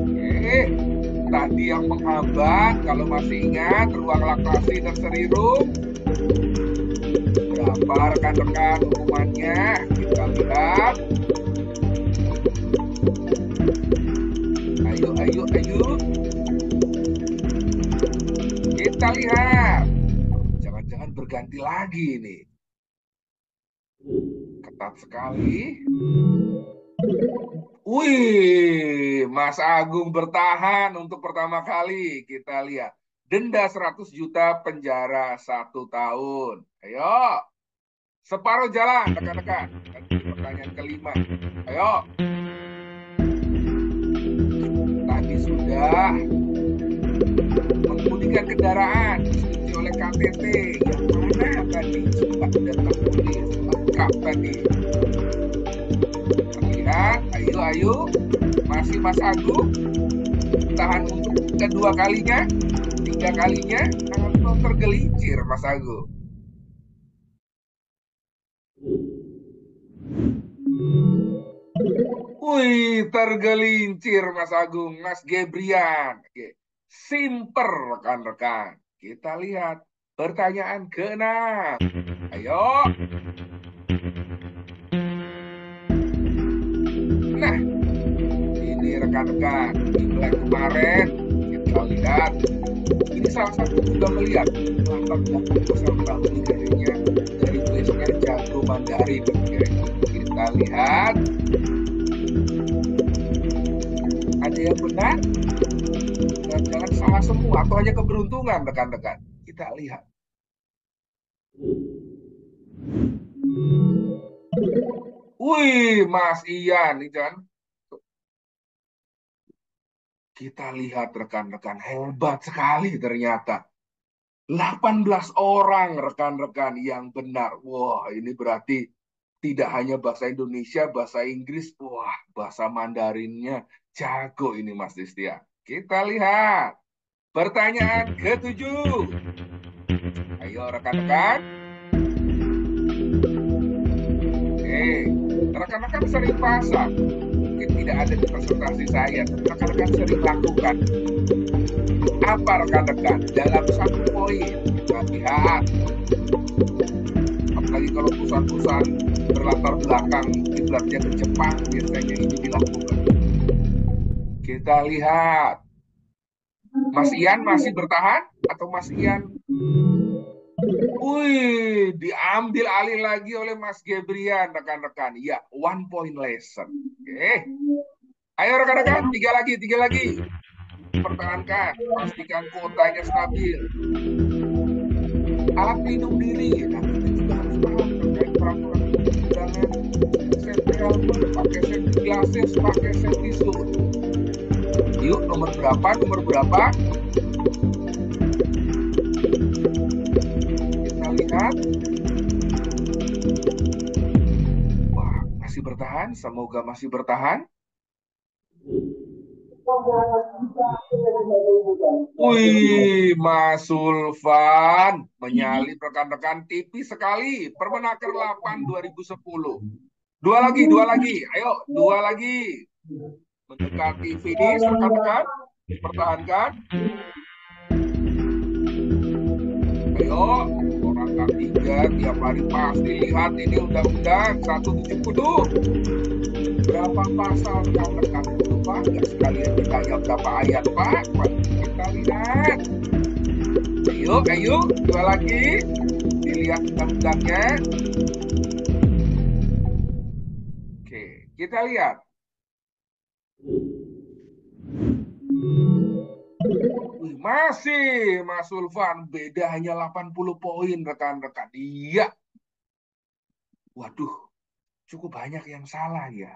Oke, tadi yang menghambat, kalau masih ingat, ruang laktasi terserirum. Berapa rekan-rekan hukumannya? Kita lihat. Ayo. Kita lihat. Jangan-jangan berganti lagi nih. Ketat sekali. Mas Agung bertahan untuk pertama kali. Kita lihat. Denda 100 juta, penjara 1 tahun. Ayo. Separuh jalan, rekan-rekan. Pertanyaan kelima. Ayo. Tadi sudah mengemudikan kendaraan disetujui oleh KTT. Yang mana tadi? Sudah tertulis lengkap tadi. Terlihat, ayo. Masih Mas Agung. Tahan untuk kedua kalinya. 3 kalinya. Atau tergelincir Mas Agung. Tergelincir Mas Agung, Mas Gebrian. Oke. Simper rekan-rekan. Kita lihat pertanyaan ke-6. Ayo. Nah, ini rekan-rekan, Imlek kemarin kita lihat. Ini salah satu juga melihat latar belakang peserta kayaknya dari tulisnya jago Mandarin. Kita lihat. Ada yang benar, jangan salah semua, atau hanya keberuntungan rekan-rekan. Kita lihat. Mas Ian, nih kan. Kita lihat rekan-rekan, hebat sekali ternyata. 18 orang rekan-rekan yang benar. Wah, ini berarti tidak hanya bahasa Indonesia, bahasa Inggris. Wah, bahasa Mandarinnya jago ini Mas Distia. Kita lihat. Pertanyaan ke-7. Ayo rekan-rekan. Rekan-rekan sering pasang. Mungkin tidak ada di presentasi saya, tapi rekan-rekan sering lakukan. Apa rekan-rekan? Dalam 1 poin. Kita lihat. Apalagi kalau perusahaan-perusahaan berlatar belakang kiblatnya ke Jepang, biasanya ini dilakukan. Kita lihat. Mas Ian masih bertahan? Atau Mas Ian? Diambil alih lagi oleh Mas Gebrian, rekan-rekan. Ya, 1 point lesson. Oke. Ayo rekan-rekan, 3 lagi.
Pertahankan, pastikan kuotanya stabil. Alat pelindung diri, nah kita juga harus paham terkait peraturan perundangan. Safety helmet, pakai safety glasses, pakai safety suit. Yuk, nomor berapa? Nomor berapa? Kita lihat. Wah, masih bertahan. Semoga masih bertahan. Wih, Mas Sulfan menyalip rekan-rekan tipis sekali. Permenaker 8 2010. Dua lagi. Ayo, dua lagi. Mendekati finish, rekan-rekan. Pertahankan. Ayo, orang K3 tiap hari pasti lihat ini undang-undang 170. Berapa pasal rekan-rekan itu, Pak? Nggak sekalian ditanya berapa ayat, Pak? Kita lihat. Ayo, dua lagi. Dilihat undang-undangnya. Oke, kita lihat. Wih, masih Mas Sulfan, beda hanya 80 poin rekan-rekan. Iya. Waduh, cukup banyak yang salah ya.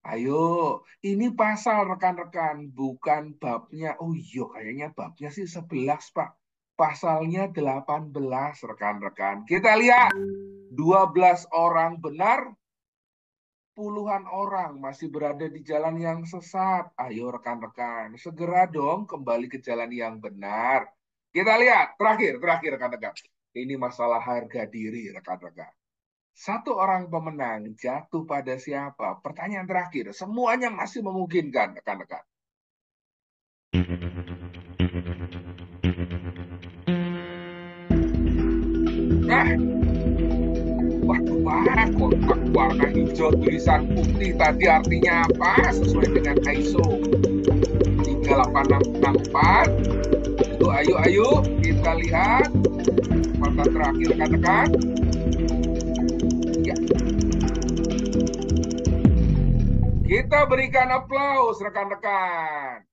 Ayo, ini pasal rekan-rekan, bukan babnya. Oh iya, kayaknya babnya sih 11, Pak. Pasalnya 18, rekan-rekan. Kita lihat, 12 orang benar, puluhan orang masih berada di jalan yang sesat. Ayo rekan-rekan, segera dong kembali ke jalan yang benar. Kita lihat, terakhir rekan-rekan. Ini masalah harga diri, rekan-rekan. Satu orang pemenang jatuh pada siapa? Pertanyaan terakhir. Semuanya masih memungkinkan, rekan-rekan. Waduh, Pak, kotak warna hijau tulisan putih tadi artinya apa? Sesuai dengan ISO 38664. Itu ayo, kita lihat. Kesempatan terakhir, rekan-rekan. Kita berikan aplaus rekan-rekan.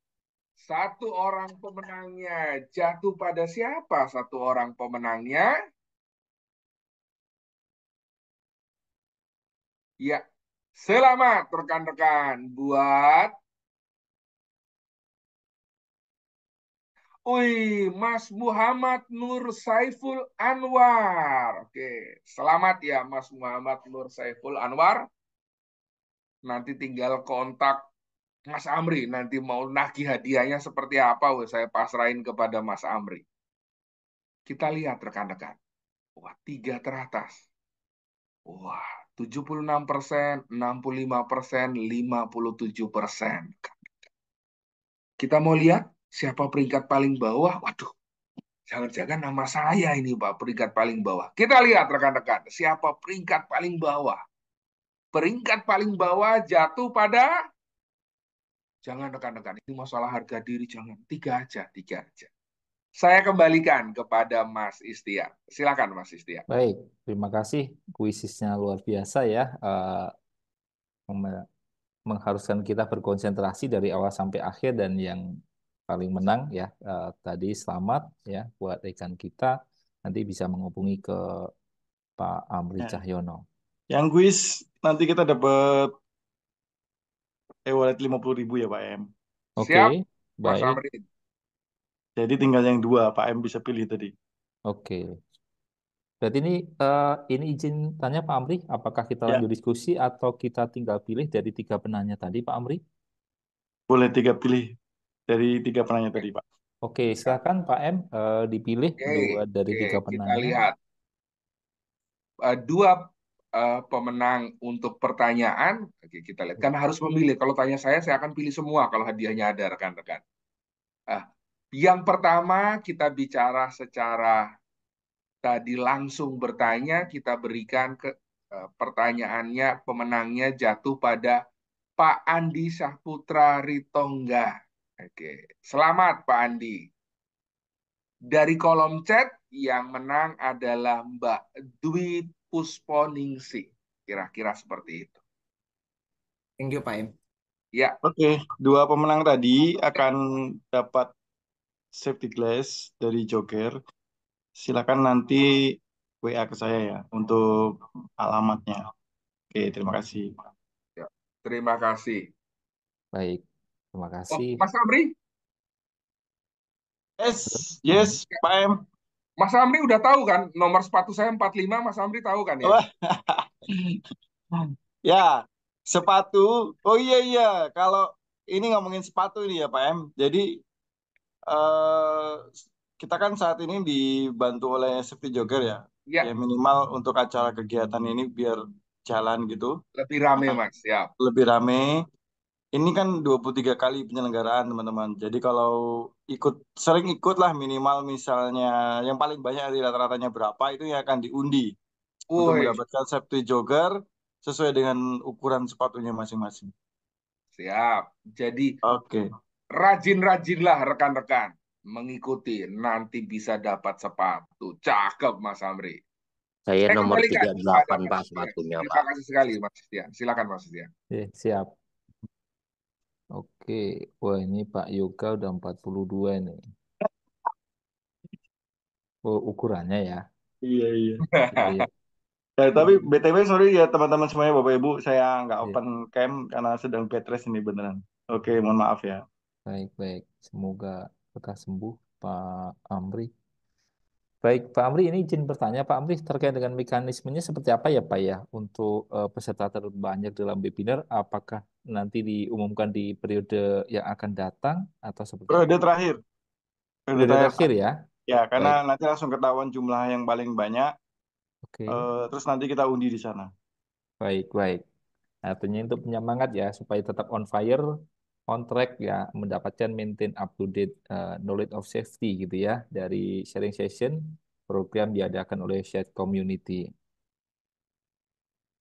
Satu orang pemenangnya jatuh pada siapa? Satu orang pemenangnya. Ya, selamat rekan-rekan buat Mas Muhammad Nur Saiful Anwar. Oke, selamat ya Mas Muhammad Nur Saiful Anwar. Nanti tinggal kontak Mas Amri. Nanti mau nagih hadiahnya seperti apa, saya pasrahin kepada Mas Amri. Kita lihat rekan-rekan. Wah, 3 teratas. Wah, 76%, 65%, 57%. Kita mau lihat siapa peringkat paling bawah. Waduh, jangan-jangan nama saya ini, Pak, peringkat paling bawah. Kita lihat rekan-rekan, siapa peringkat paling bawah. Peringkat paling bawah jatuh pada, jangan rekan-rekan, ini masalah harga diri, jangan. 3 aja. Saya kembalikan kepada Mas Istia. Silakan Mas Istia.
Baik, terima kasih. Kuisisnya luar biasa ya. Mengharuskan kita berkonsentrasi dari awal sampai akhir, dan yang paling menang ya tadi selamat ya buat rekan kita. Nanti bisa menghubungi ke Pak Amri Cahyono.
Yang kuis nanti kita dapat e-wallet 50.000 ya Pak M.
Oke,
Mas
baik.
Amri.
Jadi tinggal yang 2 Pak M bisa pilih tadi.
Oke. Berarti ini izin tanya Pak Amri, apakah kita
Ya.
lanjut diskusi atau kita tinggal pilih dari 3 penanya tadi Pak Amri?
Boleh 3 pilih dari 3 penanya tadi Pak.
Oke, silakan Pak M, dipilih 2 dari 3
Kita
penanya.
lihat. 2 pemenang untuk pertanyaan. Oke, kita lihat. Kan harus memilih. Kalau tanya saya akan pilih semua kalau hadiahnya ada, rekan-rekan. Yang pertama, kita bicara secara tadi langsung bertanya, kita berikan ke pertanyaannya, pemenangnya jatuh pada Pak Andi Syahputra Ritongga. Oke, selamat Pak Andi. Dari kolom chat yang menang adalah Mbak Dwi Pusponingsih. Kira-kira seperti itu.
Thank you Pak M.
Ya,
Oke, dua pemenang tadi akan dapat safety glass dari Joker. Silakan nanti WA ke saya ya untuk alamatnya. Oke, terima kasih.
ya. Terima kasih.
Baik, terima
Oh,
kasih.
Mas Amri,
Yes, Pak M.
Mas Amri udah tahu kan nomor sepatu saya 45, Mas Amri tahu kan ya?
Wah, ya, sepatu. Oh iya iya, kalau ini ngomongin sepatu ini ya Pak M. Jadi eh, kita kan saat ini dibantu oleh Safety Jogger ya.
Ya,
Ya minimal untuk acara kegiatan ini biar jalan gitu.
lebih rame
Nah,
Mas, ya.
lebih rame. Ini kan 23 kali penyelenggaraan teman-teman. Jadi kalau sering ikut lah minimal misalnya yang paling banyak dari rata-ratanya berapa itu yang akan diundi untuk
Woi,
mendapatkan safety jogger sesuai dengan ukuran sepatunya masing-masing.
siap. Jadi
Oke.
rajin-rajinlah rekan-rekan mengikuti, nanti bisa dapat sepatu. Cakep Mas Amri.
Saya
Saya
nomor
kembalikan kepada
38
Mas
Pak
Setia.
sepatunya
Terima
Pak.
kasih sekali Mas Setia. Silakan Mas Setia.
Siap. Oke, wah ini Pak Yoga udah 42 nih. Oh, ukurannya ya.
Iya, iya.
Iya,
Tapi BTW sorry ya teman-teman semuanya Bapak Ibu, saya nggak
iya.
open cam karena sedang bed rest ini beneran. Oke, mohon maaf ya.
Baik. Semoga lekas sembuh Pak Amri. Baik, Pak Amri, ini izin bertanya, Pak Amri, terkait dengan mekanismenya seperti apa ya, Pak ya, untuk peserta terbanyak dalam webinar, apakah nanti diumumkan di periode yang akan datang atau seperti apa?
Periode terakhir. Periode
Periode
terakhir.
terakhir ya?
Ya, karena
Baik,
nanti langsung ketahuan jumlah yang paling banyak,
oke,
terus nanti kita undi di sana.
baik. Artinya untuk penyemangat ya, supaya tetap on fire, on track ya, mendapatkan maintain up to date knowledge of safety gitu ya, dari sharing session program diadakan oleh shared community.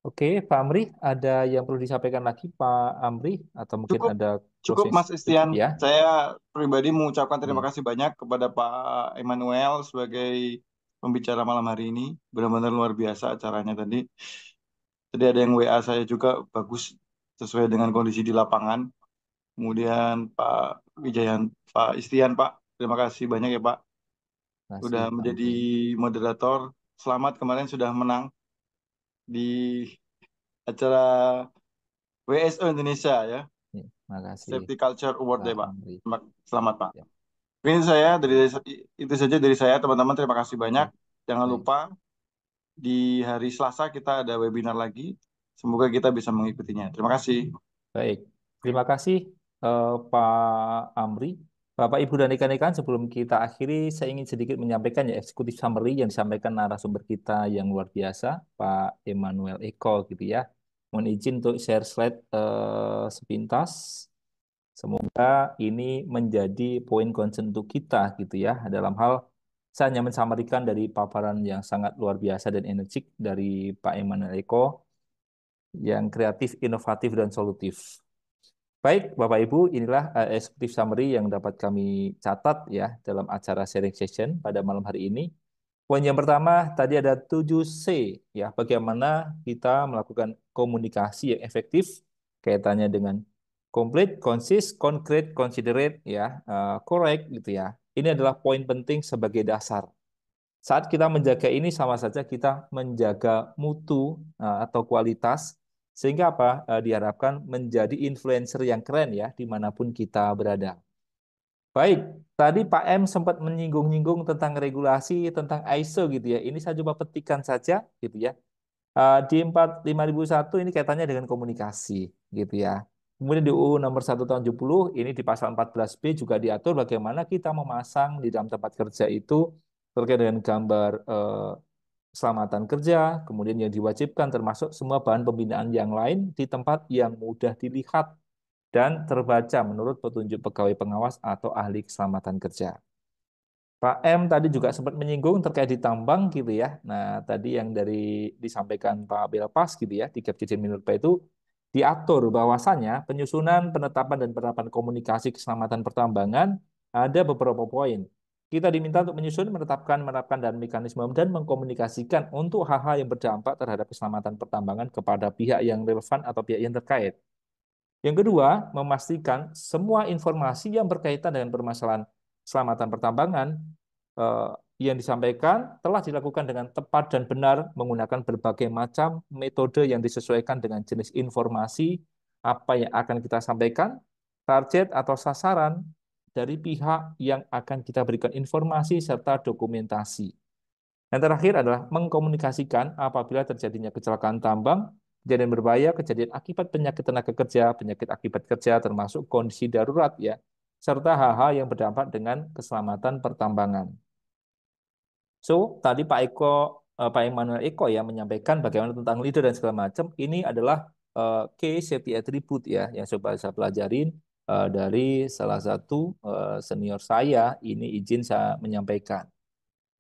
Oke, Pak Amri, ada yang perlu disampaikan lagi, Pak Amri, atau mungkin
Cukup,
ada
cukup
closing?
Mas
Cukup
Istian.
ya?
Saya pribadi mengucapkan terima
Baik.
kasih banyak kepada Pak Emmanuel sebagai pembicara malam hari ini. Benar-benar luar biasa acaranya tadi. Tadi ada yang WA saya juga bagus sesuai dengan kondisi di lapangan. Kemudian Pak Wijayan, Pak Istian, Pak, terima kasih banyak ya Pak.
Terima kasih,
Sudah
Pak
menjadi
Amri.
moderator. Selamat kemarin sudah menang di acara WSO Indonesia ya.
Terima kasih,
Safety Culture Award ya
Pak
Pak.
Amri.
Selamat Pak.
Ya,
Ini saya itu saja dari saya teman-teman, terima kasih banyak. Jangan
baik.
lupa di hari Selasa kita ada webinar lagi. Semoga kita bisa mengikutinya. Terima kasih.
Baik, terima kasih Pak Amri. Bapak, Ibu, dan rekan-rekan, sebelum kita akhiri, saya ingin sedikit menyampaikan ya eksekutif summary yang disampaikan narasumber kita yang luar biasa, Pak Emmanuel Eko gitu ya. Mohon izin untuk share slide sepintas. Semoga ini menjadi poin concern untuk kita gitu ya, dalam hal saya hanya mensamarikan dari paparan yang sangat luar biasa dan energik dari Pak Emmanuel Eko yang kreatif, inovatif, dan solutif. Baik, Bapak Ibu, inilah executive summary yang dapat kami catat ya dalam acara sharing session pada malam hari ini. Poin yang pertama tadi ada 7C ya, bagaimana kita melakukan komunikasi yang efektif kaitannya dengan complete, concise, concrete, considerate ya, correct gitu ya. Ini adalah poin penting sebagai dasar. Saat kita menjaga ini sama saja kita menjaga mutu atau kualitas sehingga apa diharapkan menjadi influencer yang keren ya dimanapun kita berada. Baik, tadi Pak M sempat menyinggung-nyinggung tentang regulasi tentang ISO gitu ya. Ini saya coba petikan saja gitu ya. Di 5001 ini kaitannya dengan komunikasi gitu ya. Kemudian di UU nomor 1 tahun 70 ini di pasal 14B juga diatur bagaimana kita memasang di dalam tempat kerja itu terkait dengan gambar keselamatan kerja, kemudian yang diwajibkan termasuk semua bahan pembinaan yang lain di tempat yang mudah dilihat dan terbaca menurut petunjuk pegawai pengawas atau ahli keselamatan kerja. Pak M tadi juga sempat menyinggung terkait di tambang gitu ya. Nah, tadi yang dari disampaikan Pak Belpas gitu ya, 3 Dirjen Minerba itu diatur bahwasannya penyusunan, penetapan, dan penerapan komunikasi keselamatan pertambangan ada beberapa poin. Kita diminta untuk menyusun, menerapkan dan mekanisme dan mengkomunikasikan untuk hal-hal yang berdampak terhadap keselamatan pertambangan kepada pihak yang relevan atau pihak yang terkait. Yang kedua, memastikan semua informasi yang berkaitan dengan permasalahan keselamatan pertambangan yang disampaikan telah dilakukan dengan tepat dan benar menggunakan berbagai macam metode yang disesuaikan dengan jenis informasi apa yang akan kita sampaikan, target atau sasaran dari pihak yang akan kita berikan informasi serta dokumentasi. Yang terakhir adalah mengkomunikasikan apabila terjadinya kecelakaan tambang, kejadian berbahaya, kejadian akibat penyakit tenaga kerja, penyakit akibat kerja termasuk kondisi darurat ya, serta hal-hal yang berdampak dengan keselamatan pertambangan. So, tadi Pak Emmanuel Eko ya menyampaikan bagaimana tentang leader dan segala macam. Ini adalah key safety attribute ya yang coba saya pelajarin dari salah satu senior saya. Ini izin saya menyampaikan.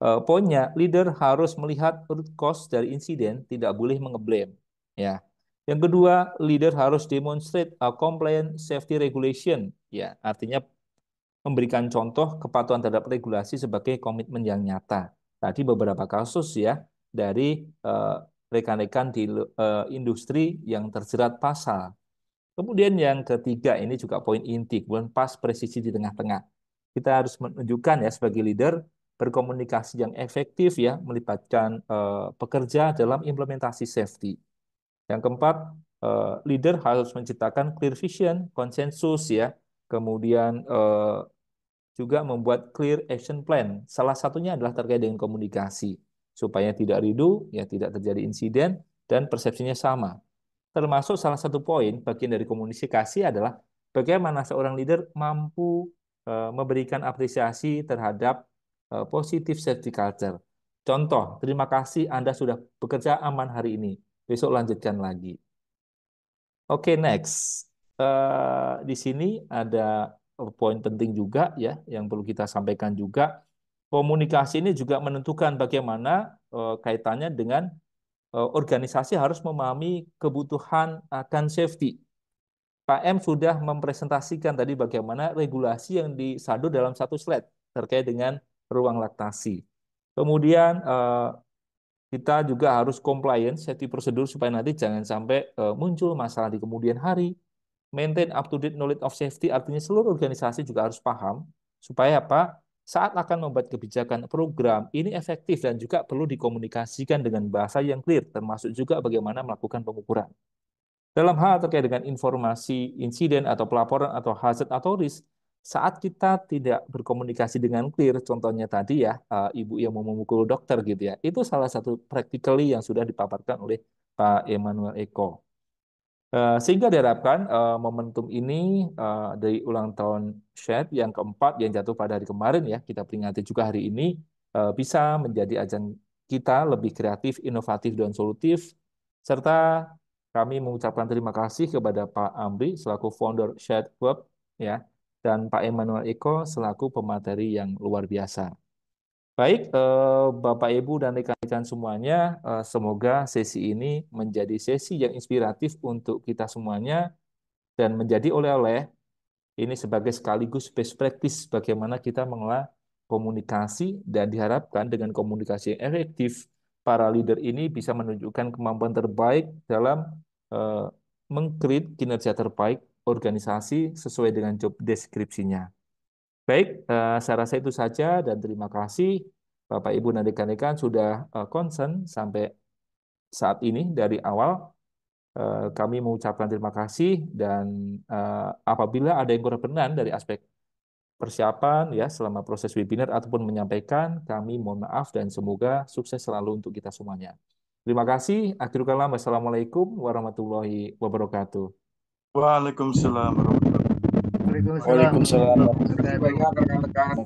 Poinnya, leader harus melihat root cause dari insiden, tidak boleh mengeblame. Ya. Yang kedua, leader harus demonstrate a compliant safety regulation. Ya, artinya memberikan contoh kepatuhan terhadap regulasi sebagai komitmen yang nyata. Tadi beberapa kasus ya dari rekan-rekan di industri yang terjerat pasal. Kemudian yang ketiga, ini juga poin inti, kemudian pas presisi di tengah-tengah. Kita harus menunjukkan ya sebagai leader berkomunikasi yang efektif ya, melibatkan pekerja dalam implementasi safety. Yang keempat, leader harus menciptakan clear vision, konsensus ya, kemudian juga membuat clear action plan. Salah satunya adalah terkait dengan komunikasi, supaya tidak riduh, ya tidak terjadi insiden, dan persepsinya sama. Termasuk salah satu poin bagian dari komunikasi adalah bagaimana seorang leader mampu memberikan apresiasi terhadap positive safety culture. Contoh, terima kasih Anda sudah bekerja aman hari ini. Besok lanjutkan lagi. Oke, next. Di sini ada poin penting juga ya yang perlu kita sampaikan juga. Komunikasi ini juga menentukan bagaimana kaitannya dengan organisasi harus memahami kebutuhan akan safety. Pak M sudah mempresentasikan tadi bagaimana regulasi yang disadur dalam satu slide terkait dengan ruang laktasi. Kemudian kita juga harus compliance safety prosedur supaya nanti jangan sampai muncul masalah di kemudian hari. Maintain up-to-date knowledge of safety, artinya seluruh organisasi juga harus paham supaya apa? Saat akan membuat kebijakan program ini efektif dan juga perlu dikomunikasikan dengan bahasa yang clear, termasuk juga bagaimana melakukan pengukuran. Dalam hal terkait dengan informasi insiden atau pelaporan atau hazard atau risk, saat kita tidak berkomunikasi dengan clear, contohnya tadi ya, ibu yang mau memukul dokter gitu ya, itu salah satu practically yang sudah dipaparkan oleh Pak Emmanuel Eko. Sehingga diharapkan momentum ini dari ulang tahun SHAD yang keempat yang jatuh pada hari kemarin ya, kita peringati juga hari ini, bisa menjadi ajang kita lebih kreatif, inovatif, dan solutif, serta kami mengucapkan terima kasih kepada Pak Amri selaku founder SHAD Club ya, dan Pak Emmanuel Eko selaku pemateri yang luar biasa. Baik, Bapak, Ibu, dan rekan-rekan semuanya, semoga sesi ini menjadi sesi yang inspiratif untuk kita semuanya dan menjadi oleh-oleh ini sebagai sekaligus best practice bagaimana kita mengelola komunikasi, dan diharapkan dengan komunikasi yang efektif, para leader ini bisa menunjukkan kemampuan terbaik dalam meng-create kinerja terbaik organisasi sesuai dengan job deskripsinya. Baik, saya rasa itu saja dan terima kasih Bapak, Ibu, dan rekan-rekan sudah concern sampai saat ini dari awal. Kami mengucapkan terima kasih dan apabila ada yang kurang berkenan dari aspek persiapan ya selama proses webinar ataupun menyampaikan, kami mohon maaf dan semoga sukses selalu untuk kita semuanya. Terima kasih. Akhirul kalam. Wassalamualaikum warahmatullahi wabarakatuh.
Waalaikumsalam warahmatullahi wabarakatuh.
Waalaikumsalam.
Banyak rekan-rekan.